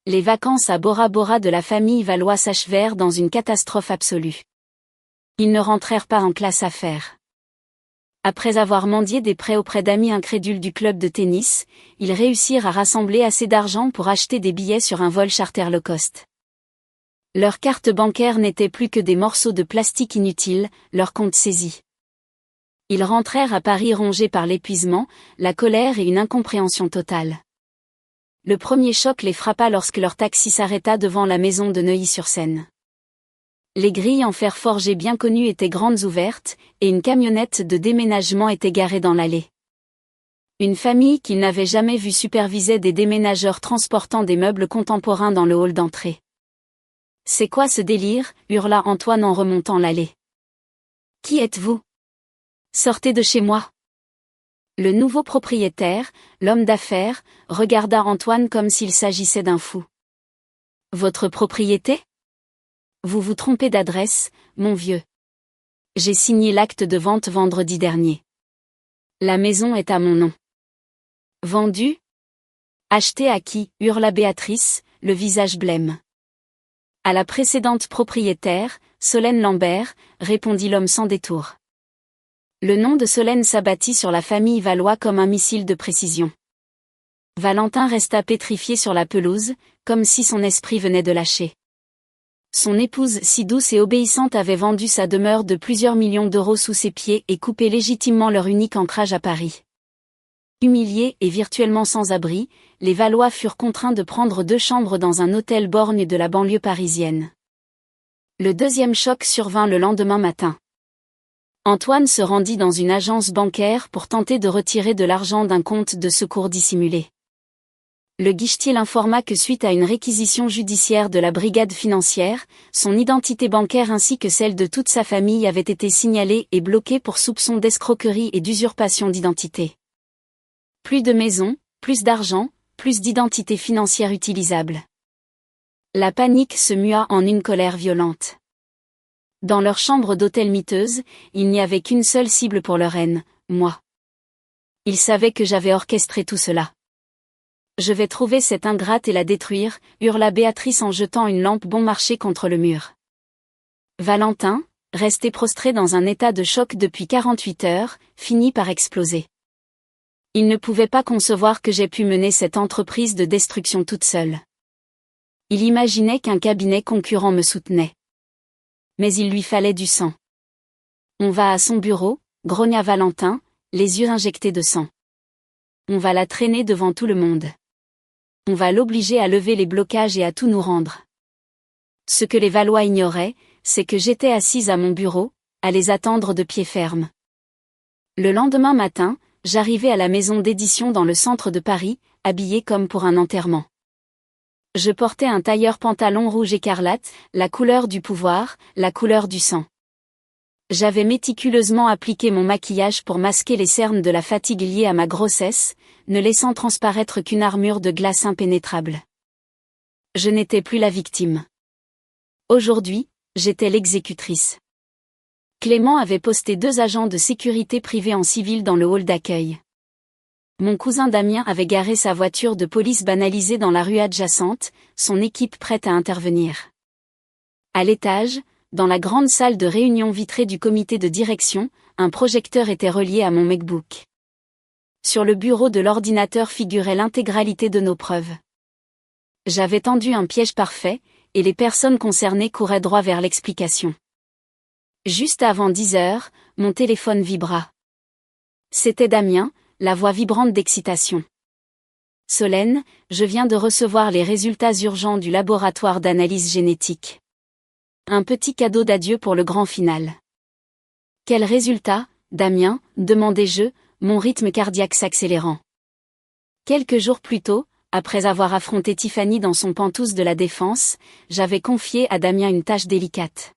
Les vacances à Bora Bora de la famille Valois s'achevèrent dans une catastrophe absolue. Ils ne rentrèrent pas en classe affaires. Après avoir mendié des prêts auprès d'amis incrédules du club de tennis, ils réussirent à rassembler assez d'argent pour acheter des billets sur un vol charter low cost. Leurs cartes bancaires n'étaient plus que des morceaux de plastique inutiles, leurs comptes saisis. Ils rentrèrent à Paris rongés par l'épuisement, la colère et une incompréhension totale. Le premier choc les frappa lorsque leur taxi s'arrêta devant la maison de Neuilly-sur-Seine. Les grilles en fer forgé bien connues étaient grandes ouvertes, et une camionnette de déménagement était garée dans l'allée. Une famille qu'ils n'avaient jamais vue supervisait des déménageurs transportant des meubles contemporains dans le hall d'entrée. « C'est quoi ce délire » hurla Antoine en remontant l'allée. « Qui êtes-vous ? Sortez de chez moi !» Le nouveau propriétaire, l'homme d'affaires, regarda Antoine comme s'il s'agissait d'un fou. Votre propriété? Vous vous trompez d'adresse, mon vieux. J'ai signé l'acte de vente vendredi dernier. La maison est à mon nom. Vendue? Achetée à qui? Hurla Béatrice, le visage blême. À la précédente propriétaire, Solène Lambert, répondit l'homme sans détour. Le nom de Solène s'abattit sur la famille Valois comme un missile de précision. Valentin resta pétrifié sur la pelouse, comme si son esprit venait de lâcher. Son épouse si douce et obéissante avait vendu sa demeure de plusieurs millions d'euros sous ses pieds et coupé légitimement leur unique ancrage à Paris. Humiliés et virtuellement sans abri, les Valois furent contraints de prendre 2 chambres dans un hôtel borgne de la banlieue parisienne. Le deuxième choc survint le lendemain matin. Antoine se rendit dans une agence bancaire pour tenter de retirer de l'argent d'un compte de secours dissimulé. Le guichetier l'informa que suite à une réquisition judiciaire de la brigade financière, son identité bancaire ainsi que celle de toute sa famille avait été signalée et bloquée pour soupçon d'escroquerie et d'usurpation d'identité. Plus de maison, plus d'argent, plus d'identité financière utilisable. La panique se mua en une colère violente. Dans leur chambre d'hôtel miteuse, il n'y avait qu'une seule cible pour leur haine, moi. Ils savaient que j'avais orchestré tout cela. Je vais trouver cette ingrate et la détruire, hurla Béatrice en jetant une lampe bon marché contre le mur. Valentin, resté prostré dans un état de choc depuis 48 heures, finit par exploser. Il ne pouvait pas concevoir que j'aie pu mener cette entreprise de destruction toute seule. Il imaginait qu'un cabinet concurrent me soutenait. Mais il lui fallait du sang. On va à son bureau, grogna Valentin, les yeux injectés de sang. On va la traîner devant tout le monde. On va l'obliger à lever les blocages et à tout nous rendre. Ce que les Valois ignoraient, c'est que j'étais assise à mon bureau, à les attendre de pied ferme. Le lendemain matin, j'arrivai à la maison d'édition dans le centre de Paris, habillée comme pour un enterrement. Je portais un tailleur pantalon rouge écarlate, la couleur du pouvoir, la couleur du sang. J'avais méticuleusement appliqué mon maquillage pour masquer les cernes de la fatigue liée à ma grossesse, ne laissant transparaître qu'une armure de glace impénétrable. Je n'étais plus la victime. Aujourd'hui, j'étais l'exécutrice. Clément avait posté 2 agents de sécurité privés en civil dans le hall d'accueil. Mon cousin Damien avait garé sa voiture de police banalisée dans la rue adjacente, son équipe prête à intervenir. À l'étage, dans la grande salle de réunion vitrée du comité de direction, un projecteur était relié à mon MacBook. Sur le bureau de l'ordinateur figurait l'intégralité de nos preuves. J'avais tendu un piège parfait, et les personnes concernées couraient droit vers l'explication. Juste avant 10 heures, mon téléphone vibra. C'était Damien, la voix vibrante d'excitation. Solène, je viens de recevoir les résultats urgents du laboratoire d'analyse génétique. Un petit cadeau d'adieu pour le grand final. Quel résultat, Damien, demandai-je, mon rythme cardiaque s'accélérant. Quelques jours plus tôt, après avoir affronté Tiffany dans son Pantouse de la Défense, j'avais confié à Damien une tâche délicate.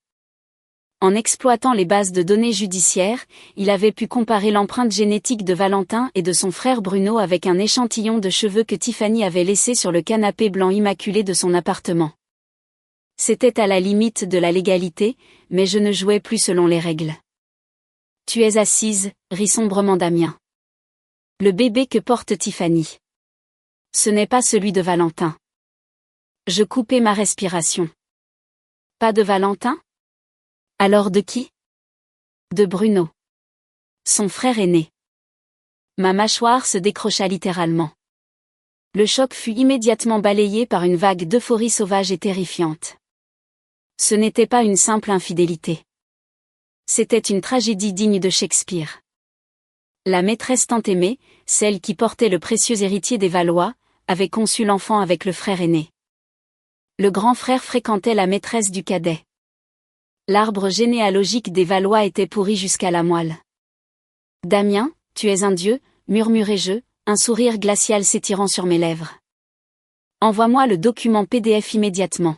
En exploitant les bases de données judiciaires, il avait pu comparer l'empreinte génétique de Valentin et de son frère Bruno avec un échantillon de cheveux que Tiffany avait laissé sur le canapé blanc immaculé de son appartement. C'était à la limite de la légalité, mais je ne jouais plus selon les règles. Tu es assise, rit sombrement Damien. Le bébé que porte Tiffany. Ce n'est pas celui de Valentin. Je coupai ma respiration. Pas de Valentin? Alors de qui? De Bruno. Son frère aîné. Ma mâchoire se décrocha littéralement. Le choc fut immédiatement balayé par une vague d'euphorie sauvage et terrifiante. Ce n'était pas une simple infidélité. C'était une tragédie digne de Shakespeare. La maîtresse tant aimée, celle qui portait le précieux héritier des Valois, avait conçu l'enfant avec le frère aîné. Le grand frère fréquentait la maîtresse du cadet. L'arbre généalogique des Valois était pourri jusqu'à la moelle. Damien, tu es un dieu, murmurai-je, un sourire glacial s'étirant sur mes lèvres. Envoie-moi le document PDF immédiatement.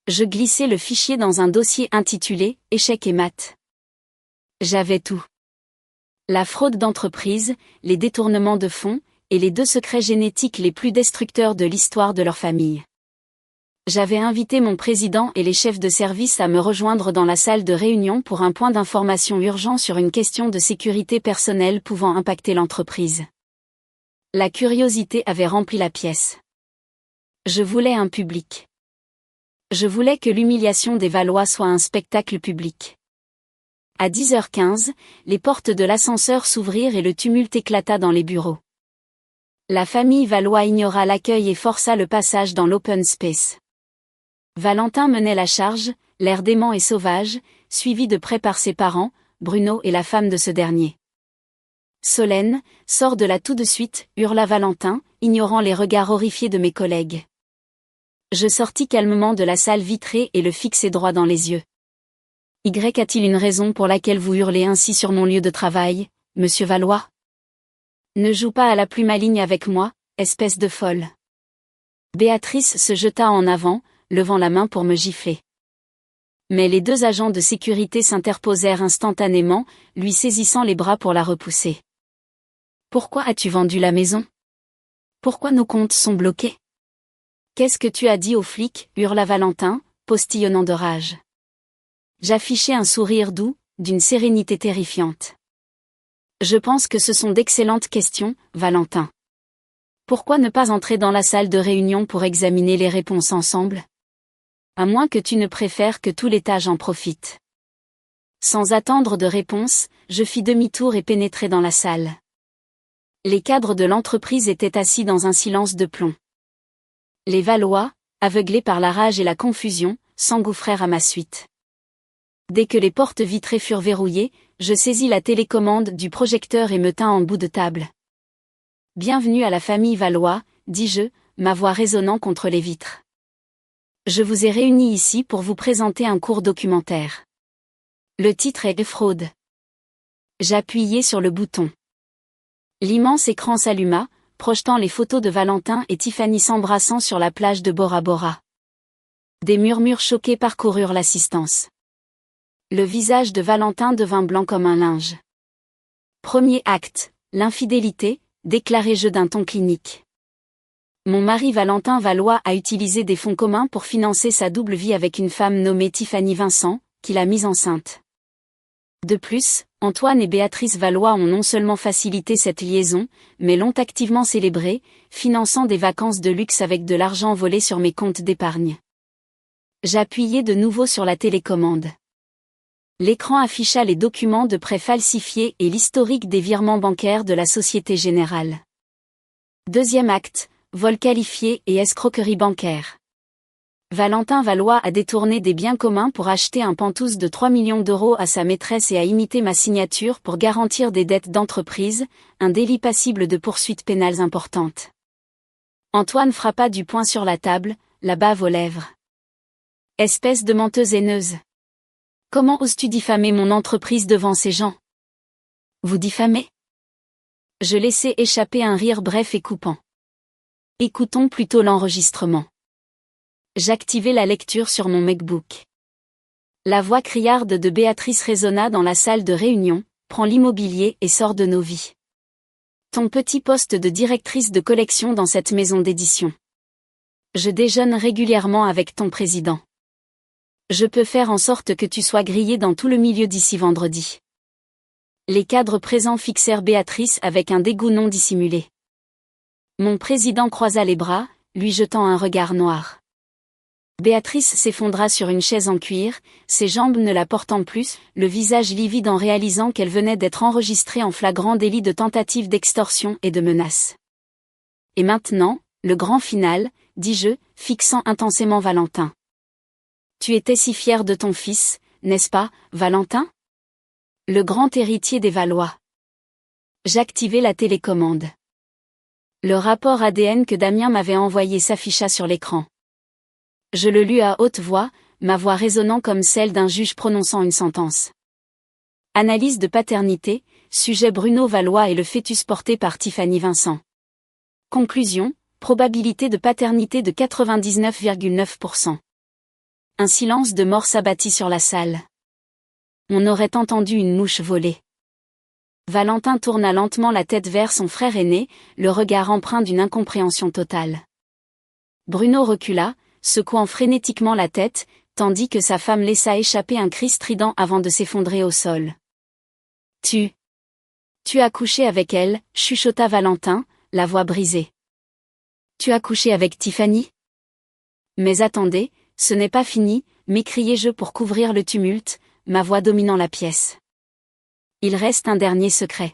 Je glissai le fichier dans un dossier intitulé « Échec et maths ». J'avais tout. La fraude d'entreprise, les détournements de fonds, et les 2 secrets génétiques les plus destructeurs de l'histoire de leur famille. J'avais invité mon président et les chefs de service à me rejoindre dans la salle de réunion pour un point d'information urgent sur une question de sécurité personnelle pouvant impacter l'entreprise. La curiosité avait rempli la pièce. Je voulais un public. Je voulais que l'humiliation des Valois soit un spectacle public. À 10h15, les portes de l'ascenseur s'ouvrirent et le tumulte éclata dans les bureaux. La famille Valois ignora l'accueil et força le passage dans l'open space. Valentin menait la charge, l'air dément et sauvage, suivi de près par ses parents, Bruno et la femme de ce dernier. Solène, sors de là tout de suite, hurla Valentin, ignorant les regards horrifiés de mes collègues. Je sortis calmement de la salle vitrée et le fixai droit dans les yeux. A-t-il une raison pour laquelle vous hurlez ainsi sur mon lieu de travail, monsieur Valois? Ne joue pas à la plus maligne avec moi, espèce de folle. Béatrice se jeta en avant, levant la main pour me gifler. Mais les 2 agents de sécurité s'interposèrent instantanément, lui saisissant les bras pour la repousser. Pourquoi as-tu vendu la maison? Pourquoi nos comptes sont bloqués? Qu'est-ce que tu as dit aux flics? Hurla Valentin, postillonnant de rage. J'affichai un sourire doux, d'une sérénité terrifiante. Je pense que ce sont d'excellentes questions, Valentin. Pourquoi ne pas entrer dans la salle de réunion pour examiner les réponses ensemble? À moins que tu ne préfères que tout l'étage en profite. Sans attendre de réponse, je fis demi-tour et pénétrai dans la salle. Les cadres de l'entreprise étaient assis dans un silence de plomb. Les Valois, aveuglés par la rage et la confusion, s'engouffrèrent à ma suite. Dès que les portes vitrées furent verrouillées, je saisis la télécommande du projecteur et me tins en bout de table. Bienvenue à la famille Valois, dis-je, ma voix résonnant contre les vitres. Je vous ai réunis ici pour vous présenter un court documentaire. Le titre est « Fraude ». J'appuyai sur le bouton. L'immense écran s'alluma, projetant les photos de Valentin et Tiffany s'embrassant sur la plage de Bora Bora. Des murmures choqués parcoururent l'assistance. Le visage de Valentin devint blanc comme un linge. Premier acte, l'infidélité, déclarai-je d'un ton clinique. Mon mari Valentin Valois a utilisé des fonds communs pour financer sa double vie avec une femme nommée Tiffany Vincent, qui l'a mise enceinte. De plus, Antoine et Béatrice Valois ont non seulement facilité cette liaison, mais l'ont activement célébrée, finançant des vacances de luxe avec de l'argent volé sur mes comptes d'épargne. J'appuyai de nouveau sur la télécommande. L'écran afficha les documents de prêts falsifiés et l'historique des virements bancaires de la Société Générale. Deuxième acte, vol qualifié et escroquerie bancaire. Valentin Valois a détourné des biens communs pour acheter un pantouse de 3 millions d'euros à sa maîtresse et a imité ma signature pour garantir des dettes d'entreprise, un délit passible de poursuites pénales importantes. Antoine frappa du poing sur la table, la bave aux lèvres. Espèce de menteuse haineuse. Comment oses-tu diffamer mon entreprise devant ces gens? Vous diffamez? Je laissai échapper un rire bref et coupant. Écoutons plutôt l'enregistrement. J'activai la lecture sur mon MacBook. La voix criarde de Béatrice résonna dans la salle de réunion, prends l'immobilier et sors de nos vies. Ton petit poste de directrice de collection dans cette maison d'édition. Je déjeune régulièrement avec ton président. Je peux faire en sorte que tu sois grillé dans tout le milieu d'ici vendredi. Les cadres présents fixèrent Béatrice avec un dégoût non dissimulé. Mon président croisa les bras, lui jetant un regard noir. Béatrice s'effondra sur une chaise en cuir, ses jambes ne la portant plus, le visage livide en réalisant qu'elle venait d'être enregistrée en flagrant délit de tentative d'extorsion et de menace. Et maintenant, le grand final, dis-je, fixant intensément Valentin. Tu étais si fier de ton fils, n'est-ce pas, Valentin? Le grand héritier des Valois. J'activai la télécommande. Le rapport ADN que Damien m'avait envoyé s'afficha sur l'écran. Je le lus à haute voix, ma voix résonnant comme celle d'un juge prononçant une sentence. Analyse de paternité, sujet Bruno Valois et le fœtus porté par Tiffany Vincent. Conclusion, probabilité de paternité de 99,9%. Un silence de mort s'abattit sur la salle. On aurait entendu une mouche voler. Valentin tourna lentement la tête vers son frère aîné, le regard empreint d'une incompréhension totale. Bruno recula, secouant frénétiquement la tête, tandis que sa femme laissa échapper un cri strident avant de s'effondrer au sol. Tu as couché avec elle, chuchota Valentin, la voix brisée. Tu as couché avec Tiffany? Mais attendez, ce n'est pas fini, m'écriai-je pour couvrir le tumulte, ma voix dominant la pièce. Il reste un dernier secret.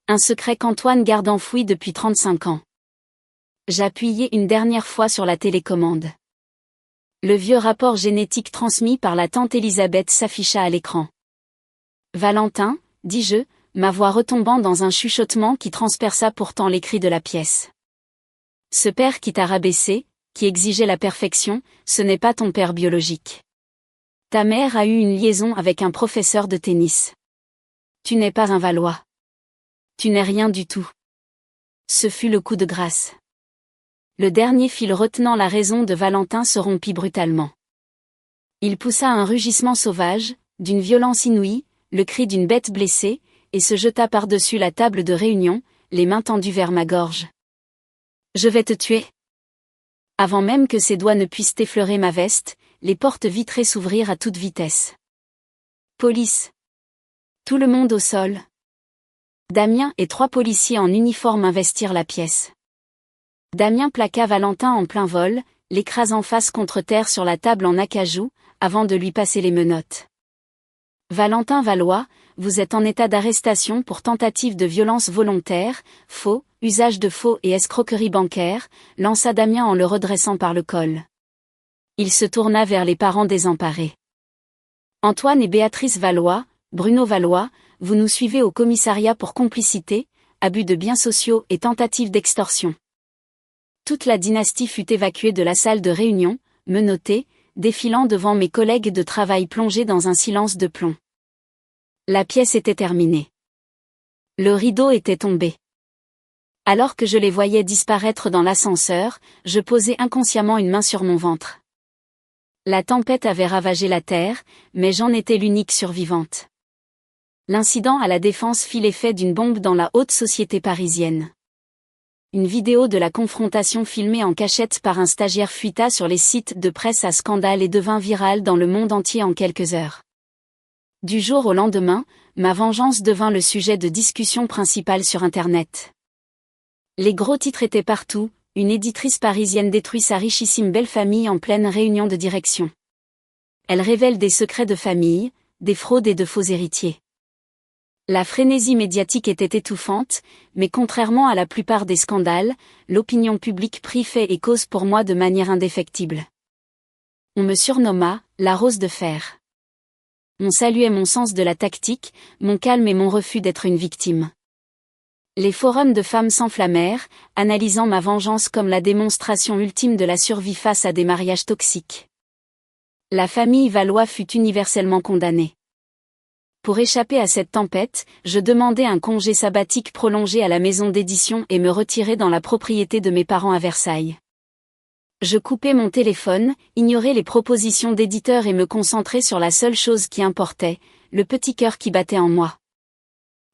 Un secret qu'Antoine garde enfoui depuis 35 ans. J'appuyai une dernière fois sur la télécommande. Le vieux rapport génétique transmis par la tante Elisabeth s'afficha à l'écran. Valentin, dis-je, ma voix retombant dans un chuchotement qui transperça pourtant les cris de la pièce. Ce père qui t'a rabaissé, qui exigeait la perfection, ce n'est pas ton père biologique. Ta mère a eu une liaison avec un professeur de tennis. Tu n'es pas un Valois. Tu n'es rien du tout. Ce fut le coup de grâce. Le dernier fil retenant la raison de Valentin se rompit brutalement. Il poussa un rugissement sauvage, d'une violence inouïe, le cri d'une bête blessée, et se jeta par-dessus la table de réunion, les mains tendues vers ma gorge. Je vais te tuer. Avant même que ses doigts ne puissent effleurer ma veste, les portes vitrées s'ouvrirent à toute vitesse. Police. Tout le monde au sol. Damien et 3 policiers en uniforme investirent la pièce. Damien plaqua Valentin en plein vol, l'écrasant face contre terre sur la table en acajou, avant de lui passer les menottes. Valentin Valois, vous êtes en état d'arrestation pour tentative de violence volontaire, faux, usage de faux et escroquerie bancaire, lança Damien en le redressant par le col. Il se tourna vers les parents désemparés. Antoine et Béatrice Valois, Bruno Valois, vous nous suivez au commissariat pour complicité, abus de biens sociaux et tentative d'extorsion. Toute la dynastie fut évacuée de la salle de réunion, menottée, défilant devant mes collègues de travail plongés dans un silence de plomb. La pièce était terminée. Le rideau était tombé. Alors que je les voyais disparaître dans l'ascenseur, je posai inconsciemment une main sur mon ventre. La tempête avait ravagé la terre, mais j'en étais l'unique survivante. L'incident à la Défense fit l'effet d'une bombe dans la haute société parisienne. Une vidéo de la confrontation filmée en cachette par un stagiaire fuita sur les sites de presse à scandale et devint virale dans le monde entier en quelques heures. Du jour au lendemain, ma vengeance devint le sujet de discussion principal sur Internet. Les gros titres étaient partout, une éditrice parisienne détruit sa richissime belle famille en pleine réunion de direction. Elle révèle des secrets de famille, des fraudes et de faux héritiers. La frénésie médiatique était étouffante, mais contrairement à la plupart des scandales, l'opinion publique prit fait et cause pour moi de manière indéfectible. On me surnomma « la rose de fer ». On saluait mon sens de la tactique, mon calme et mon refus d'être une victime. Les forums de femmes s'enflammèrent, analysant ma vengeance comme la démonstration ultime de la survie face à des mariages toxiques. La famille Valois fut universellement condamnée. Pour échapper à cette tempête, je demandai un congé sabbatique prolongé à la maison d'édition et me retirai dans la propriété de mes parents à Versailles. Je coupai mon téléphone, ignorai les propositions d'éditeurs et me concentrai sur la seule chose qui importait, le petit cœur qui battait en moi.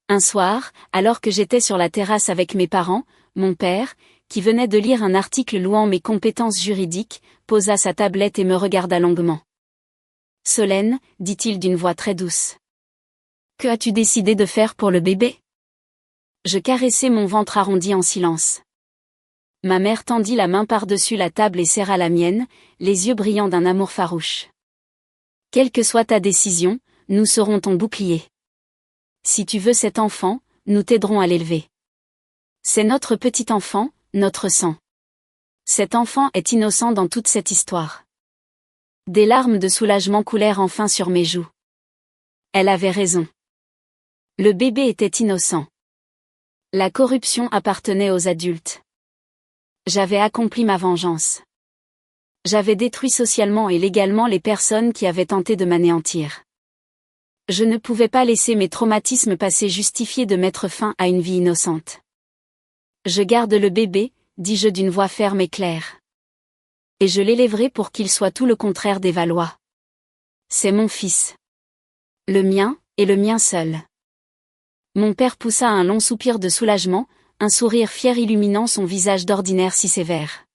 Un soir, alors que j'étais sur la terrasse avec mes parents, mon père, qui venait de lire un article louant mes compétences juridiques, posa sa tablette et me regarda longuement. « Solène, dit-il d'une voix très douce. Que as-tu décidé de faire pour le bébé ?» Je caressai mon ventre arrondi en silence. Ma mère tendit la main par-dessus la table et serra la mienne, les yeux brillants d'un amour farouche. « Quelle que soit ta décision, nous serons ton bouclier. Si tu veux cet enfant, nous t'aiderons à l'élever. C'est notre petit enfant, notre sang. Cet enfant est innocent dans toute cette histoire. » Des larmes de soulagement coulèrent enfin sur mes joues. Elle avait raison. Le bébé était innocent. La corruption appartenait aux adultes. J'avais accompli ma vengeance. J'avais détruit socialement et légalement les personnes qui avaient tenté de m'anéantir. Je ne pouvais pas laisser mes traumatismes passés justifier de mettre fin à une vie innocente. Je garde le bébé, dis-je d'une voix ferme et claire. Et je l'élèverai pour qu'il soit tout le contraire des Valois. C'est mon fils. Le mien, et le mien seul. Mon père poussa un long soupir de soulagement, un sourire fier illuminant son visage d'ordinaire si sévère.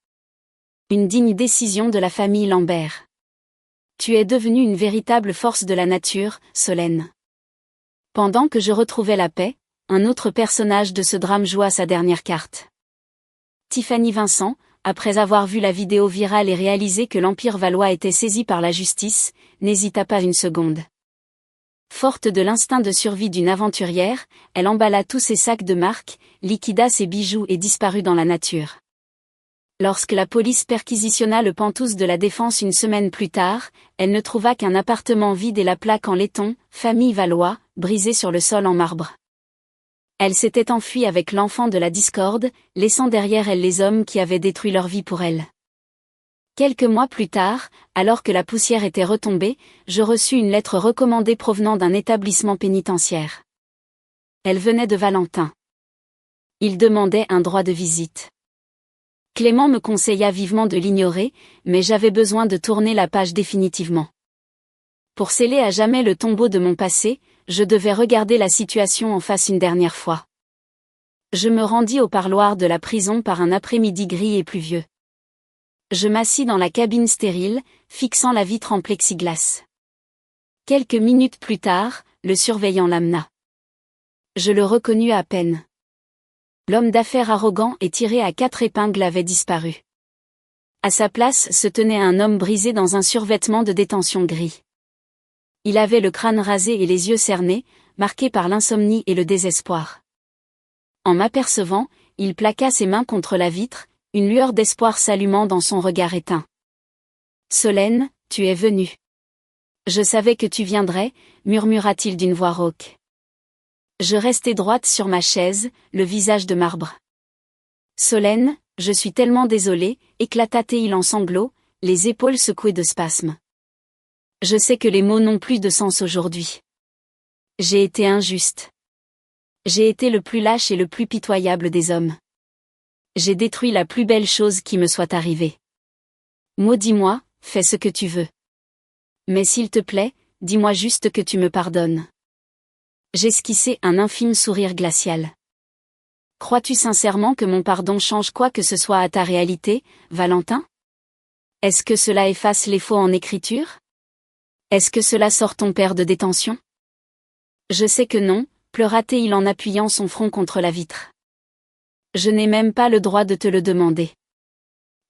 Une digne décision de la famille Lambert. Tu es devenue une véritable force de la nature, Solène. Pendant que je retrouvais la paix, un autre personnage de ce drame joua sa dernière carte. Tiffany Vincent, après avoir vu la vidéo virale et réalisé que l'Empire Valois était saisi par la justice, n'hésita pas une seconde. Forte de l'instinct de survie d'une aventurière, elle emballa tous ses sacs de marque, liquida ses bijoux et disparut dans la nature. Lorsque la police perquisitionna le Penthouse de la Défense une semaine plus tard, elle ne trouva qu'un appartement vide et la plaque en laiton, famille Valois, brisée sur le sol en marbre. Elle s'était enfuie avec l'enfant de la discorde, laissant derrière elle les hommes qui avaient détruit leur vie pour elle. Quelques mois plus tard, alors que la poussière était retombée, je reçus une lettre recommandée provenant d'un établissement pénitentiaire. Elle venait de Valentin. Il demandait un droit de visite. Clément me conseilla vivement de l'ignorer, mais j'avais besoin de tourner la page définitivement. Pour sceller à jamais le tombeau de mon passé, je devais regarder la situation en face une dernière fois. Je me rendis au parloir de la prison par un après-midi gris et pluvieux. Je m'assis dans la cabine stérile, fixant la vitre en plexiglas. Quelques minutes plus tard, le surveillant l'amena. Je le reconnus à peine. L'homme d'affaires arrogant et tiré à 4 épingles avait disparu. À sa place se tenait un homme brisé dans un survêtement de détention gris. Il avait le crâne rasé et les yeux cernés, marqués par l'insomnie et le désespoir. En m'apercevant, il plaqua ses mains contre la vitre, une lueur d'espoir s'allumant dans son regard éteint. « Solène, tu es venue. Je savais que tu viendrais, murmura-t-il d'une voix rauque. Je restai droite sur ma chaise, le visage de marbre. Solène, je suis tellement désolé, éclata-t-il en sanglots, les épaules secouées de spasmes. Je sais que les mots n'ont plus de sens aujourd'hui. J'ai été injuste. J'ai été le plus lâche et le plus pitoyable des hommes. J'ai détruit la plus belle chose qui me soit arrivée. Maudis-moi, fais ce que tu veux. Mais s'il te plaît, dis-moi juste que tu me pardonnes. J'esquissai un infime sourire glacial. Crois-tu sincèrement que mon pardon change quoi que ce soit à ta réalité, Valentin? Est-ce que cela efface les faux en écriture? Est-ce que cela sort ton père de détention? Je sais que non, pleura-t-il en appuyant son front contre la vitre. Je n'ai même pas le droit de te le demander.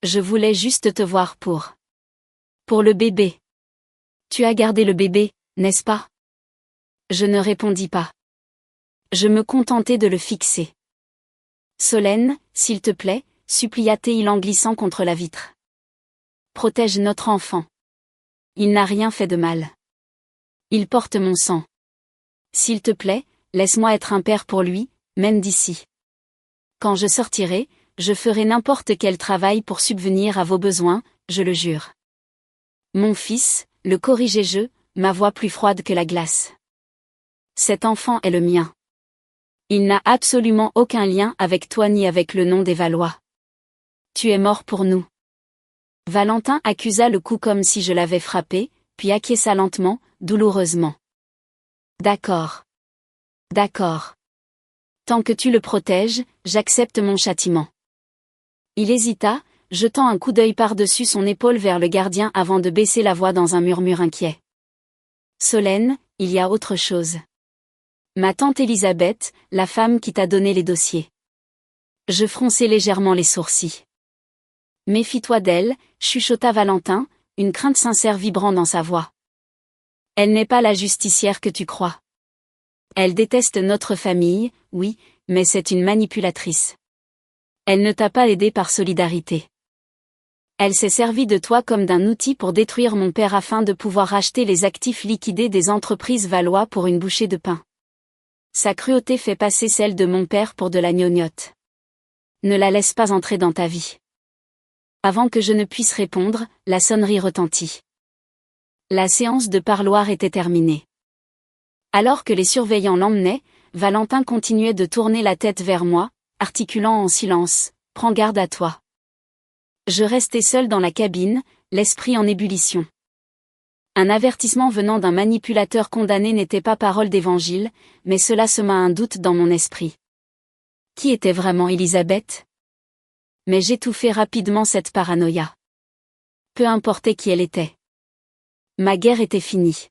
Je voulais juste te voir pour le bébé. Tu as gardé le bébé, n'est-ce pas? Je ne répondis pas. Je me contentai de le fixer. Solène, s'il te plaît, supplia-t-il en glissant contre la vitre. Protège notre enfant. Il n'a rien fait de mal. Il porte mon sang. S'il te plaît, laisse-moi être un père pour lui, même d'ici. Quand je sortirai, je ferai n'importe quel travail pour subvenir à vos besoins, je le jure. Mon fils, le corrigeai-je, ma voix plus froide que la glace. Cet enfant est le mien. Il n'a absolument aucun lien avec toi ni avec le nom des Valois. Tu es mort pour nous. Valentin accusa le coup comme si je l'avais frappé, puis acquiesça lentement, douloureusement. D'accord. D'accord. Tant que tu le protèges, j'accepte mon châtiment. Il hésita, jetant un coup d'œil par-dessus son épaule vers le gardien avant de baisser la voix dans un murmure inquiet. Solène, il y a autre chose. Ma tante Elisabeth, la femme qui t'a donné les dossiers. Je fronçai légèrement les sourcils. Méfie-toi d'elle, chuchota Valentin, une crainte sincère vibrant dans sa voix. Elle n'est pas la justicière que tu crois. Elle déteste notre famille, oui, mais c'est une manipulatrice. Elle ne t'a pas aidé par solidarité. Elle s'est servie de toi comme d'un outil pour détruire mon père afin de pouvoir racheter les actifs liquidés des entreprises Valois pour une bouchée de pain. Sa cruauté fait passer celle de mon père pour de la gnognotte. Ne la laisse pas entrer dans ta vie. Avant que je ne puisse répondre, la sonnerie retentit. La séance de parloir était terminée. Alors que les surveillants l'emmenaient, Valentin continuait de tourner la tête vers moi, articulant en silence, « Prends garde à toi ». Je restai seul dans la cabine, l'esprit en ébullition. Un avertissement venant d'un manipulateur condamné n'était pas parole d'évangile, mais cela sema un doute dans mon esprit. Qui était vraiment Élisabeth? Mais j'étouffai rapidement cette paranoïa. Peu importait qui elle était. Ma guerre était finie.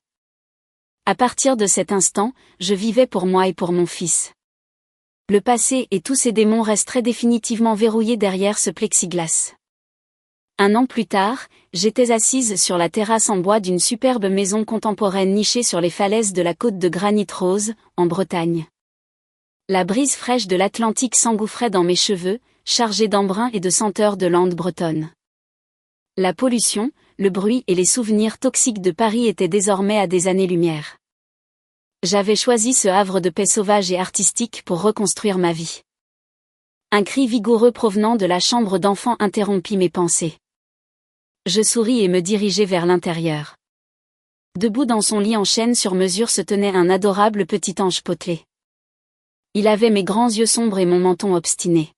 À partir de cet instant, je vivais pour moi et pour mon fils. Le passé et tous ses démons resteraient définitivement verrouillés derrière ce plexiglas. 1 an plus tard, j'étais assise sur la terrasse en bois d'une superbe maison contemporaine nichée sur les falaises de la côte de Granit Rose, en Bretagne. La brise fraîche de l'Atlantique s'engouffrait dans mes cheveux, chargée d'embrun et de senteurs de landes bretonnes. La pollution, le bruit et les souvenirs toxiques de Paris étaient désormais à des années-lumière. J'avais choisi ce havre de paix sauvage et artistique pour reconstruire ma vie. Un cri vigoureux provenant de la chambre d'enfant interrompit mes pensées. Je souris et me dirigeai vers l'intérieur. Debout dans son lit en chêne sur mesure se tenait un adorable petit ange potelé. Il avait mes grands yeux sombres et mon menton obstiné.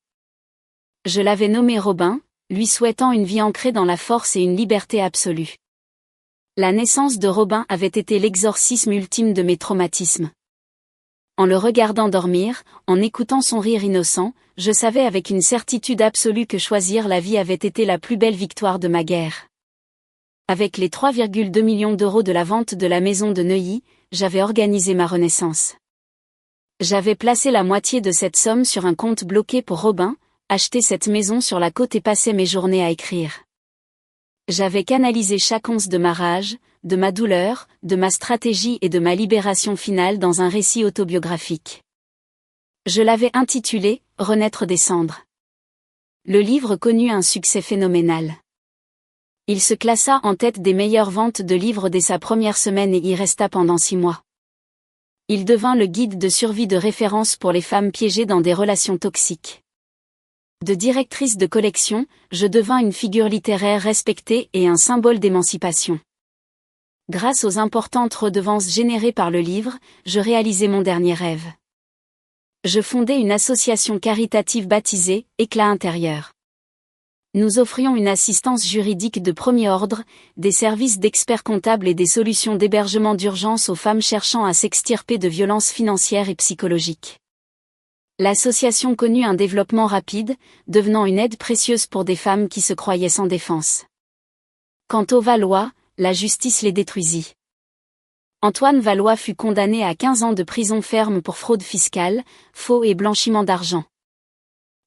Je l'avais nommé Robin, lui souhaitant une vie ancrée dans la force et une liberté absolue. La naissance de Robin avait été l'exorcisme ultime de mes traumatismes. En le regardant dormir, en écoutant son rire innocent, je savais avec une certitude absolue que choisir la vie avait été la plus belle victoire de ma guerre. Avec les 3,2 millions d'euros de la vente de la maison de Neuilly, j'avais organisé ma renaissance. J'avais placé la moitié de cette somme sur un compte bloqué pour Robin, acheté cette maison sur la côte et passé mes journées à écrire. J'avais canalisé chaque once de ma rage, de ma douleur, de ma stratégie et de ma libération finale dans un récit autobiographique. Je l'avais intitulé « Renaître des cendres ». Le livre connut un succès phénoménal. Il se classa en tête des meilleures ventes de livres dès sa première semaine et y resta pendant 6 mois. Il devint le guide de survie de référence pour les femmes piégées dans des relations toxiques. De directrice de collection, je devins une figure littéraire respectée et un symbole d'émancipation. Grâce aux importantes redevances générées par le livre, je réalisai mon dernier rêve. Je fondai une association caritative baptisée « Éclat intérieur ». Nous offrions une assistance juridique de premier ordre, des services d'experts comptables et des solutions d'hébergement d'urgence aux femmes cherchant à s'extirper de violences financières et psychologiques. L'association connut un développement rapide, devenant une aide précieuse pour des femmes qui se croyaient sans défense. Quant aux Valois, la justice les détruisit. Antoine Valois fut condamné à 15 ans de prison ferme pour fraude fiscale, faux et blanchiment d'argent.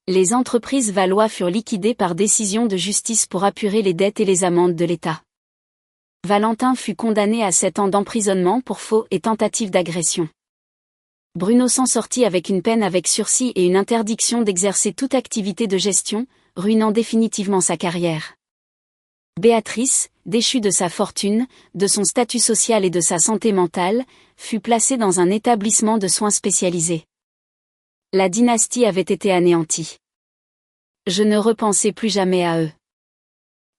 Les entreprises Valois furent liquidées par décision de justice pour apurer les dettes et les amendes de l'État. Valentin fut condamné à 7 ans d'emprisonnement pour faux et tentative d'agression. Bruno s'en sortit avec une peine avec sursis et une interdiction d'exercer toute activité de gestion, ruinant définitivement sa carrière. Béatrice, déchue de sa fortune, de son statut social et de sa santé mentale, fut placée dans un établissement de soins spécialisés. La dynastie avait été anéantie. Je ne repensai plus jamais à eux.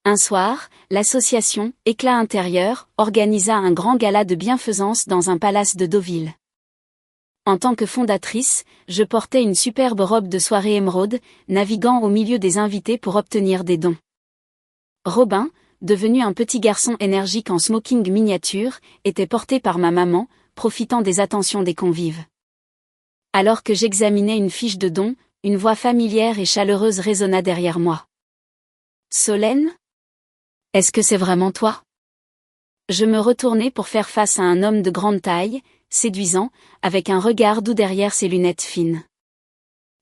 Un soir, l'association « Éclat intérieur » organisa un grand gala de bienfaisance dans un palace de Deauville. En tant que fondatrice, je portais une superbe robe de soirée émeraude, naviguant au milieu des invités pour obtenir des dons. Robin, devenu un petit garçon énergique en smoking miniature, était porté par ma maman, profitant des attentions des convives. Alors que j'examinais une fiche de don, une voix familière et chaleureuse résonna derrière moi. « Solène ? Est-ce que c'est vraiment toi ?» Je me retournai pour faire face à un homme de grande taille, séduisant, avec un regard doux derrière ses lunettes fines.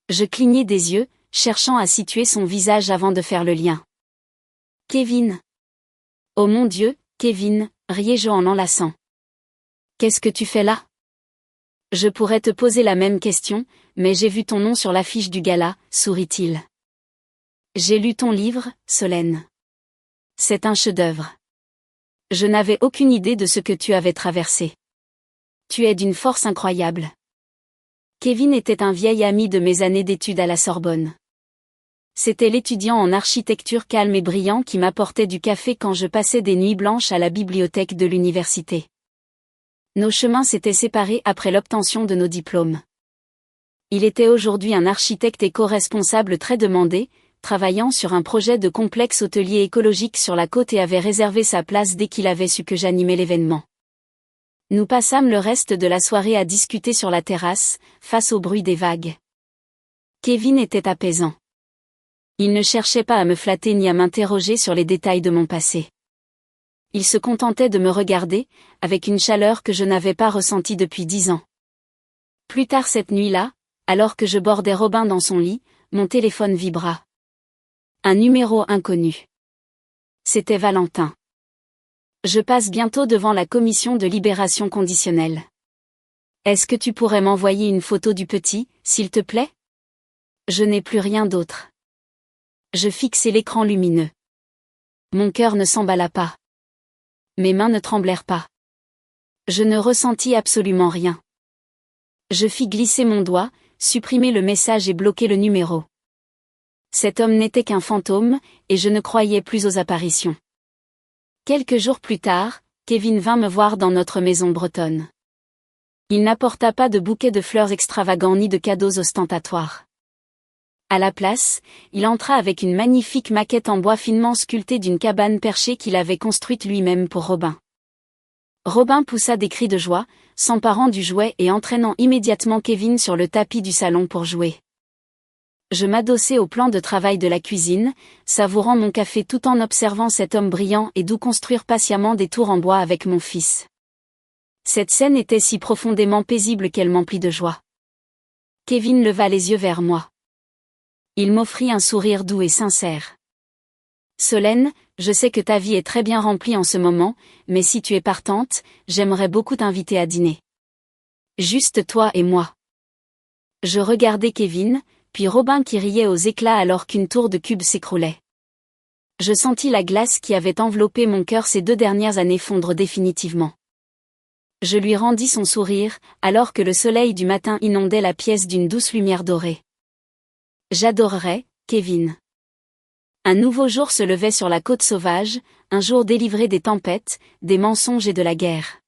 Je clignai des yeux, cherchant à situer son visage avant de faire le lien. « Kevin !»« Oh mon Dieu, Kevin !» riai-je en l'enlaçant. « Qu'est-ce que tu fais là ?» Je pourrais te poser la même question, mais j'ai vu ton nom sur l'affiche du gala, sourit-il. J'ai lu ton livre, Solène. C'est un chef-d'œuvre. Je n'avais aucune idée de ce que tu avais traversé. Tu es d'une force incroyable. Kevin était un vieil ami de mes années d'études à la Sorbonne. C'était l'étudiant en architecture calme et brillant qui m'apportait du café quand je passais des nuits blanches à la bibliothèque de l'université. Nos chemins s'étaient séparés après l'obtention de nos diplômes. Il était aujourd'hui un architecte éco-responsable très demandé, travaillant sur un projet de complexe hôtelier écologique sur la côte et avait réservé sa place dès qu'il avait su que j'animais l'événement. Nous passâmes le reste de la soirée à discuter sur la terrasse, face au bruit des vagues. Kevin était apaisant. Il ne cherchait pas à me flatter ni à m'interroger sur les détails de mon passé. Il se contentait de me regarder, avec une chaleur que je n'avais pas ressentie depuis 10 ans. Plus tard cette nuit-là, alors que je bordais Robin dans son lit, mon téléphone vibra. Un numéro inconnu. C'était Valentin. Je passe bientôt devant la commission de libération conditionnelle. Est-ce que tu pourrais m'envoyer une photo du petit, s'il te plaît? Je n'ai plus rien d'autre. Je fixai l'écran lumineux. Mon cœur ne s'emballa pas. Mes mains ne tremblèrent pas. Je ne ressentis absolument rien. Je fis glisser mon doigt, supprimer le message et bloquer le numéro. Cet homme n'était qu'un fantôme, et je ne croyais plus aux apparitions. Quelques jours plus tard, Kevin vint me voir dans notre maison bretonne. Il n'apporta pas de bouquet de fleurs extravagants ni de cadeaux ostentatoires. À la place, il entra avec une magnifique maquette en bois finement sculptée d'une cabane perchée qu'il avait construite lui-même pour Robin. Robin poussa des cris de joie, s'emparant du jouet et entraînant immédiatement Kevin sur le tapis du salon pour jouer. Je m'adossai au plan de travail de la cuisine, savourant mon café tout en observant cet homme brillant et doux construire patiemment des tours en bois avec mon fils. Cette scène était si profondément paisible qu'elle m'emplit de joie. Kevin leva les yeux vers moi. Il m'offrit un sourire doux et sincère. Solène, je sais que ta vie est très bien remplie en ce moment, mais si tu es partante, j'aimerais beaucoup t'inviter à dîner. Juste toi et moi. Je regardais Kevin, puis Robin qui riait aux éclats alors qu'une tour de cubes s'écroulait. Je sentis la glace qui avait enveloppé mon cœur ces 2 dernières années fondre définitivement. Je lui rendis son sourire, alors que le soleil du matin inondait la pièce d'une douce lumière dorée. J'adorerais, Kevin. Un nouveau jour se levait sur la côte sauvage, un jour délivré des tempêtes, des mensonges et de la guerre.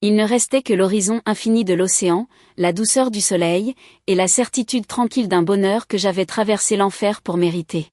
Il ne restait que l'horizon infini de l'océan, la douceur du soleil, et la certitude tranquille d'un bonheur que j'avais traversé l'enfer pour mériter.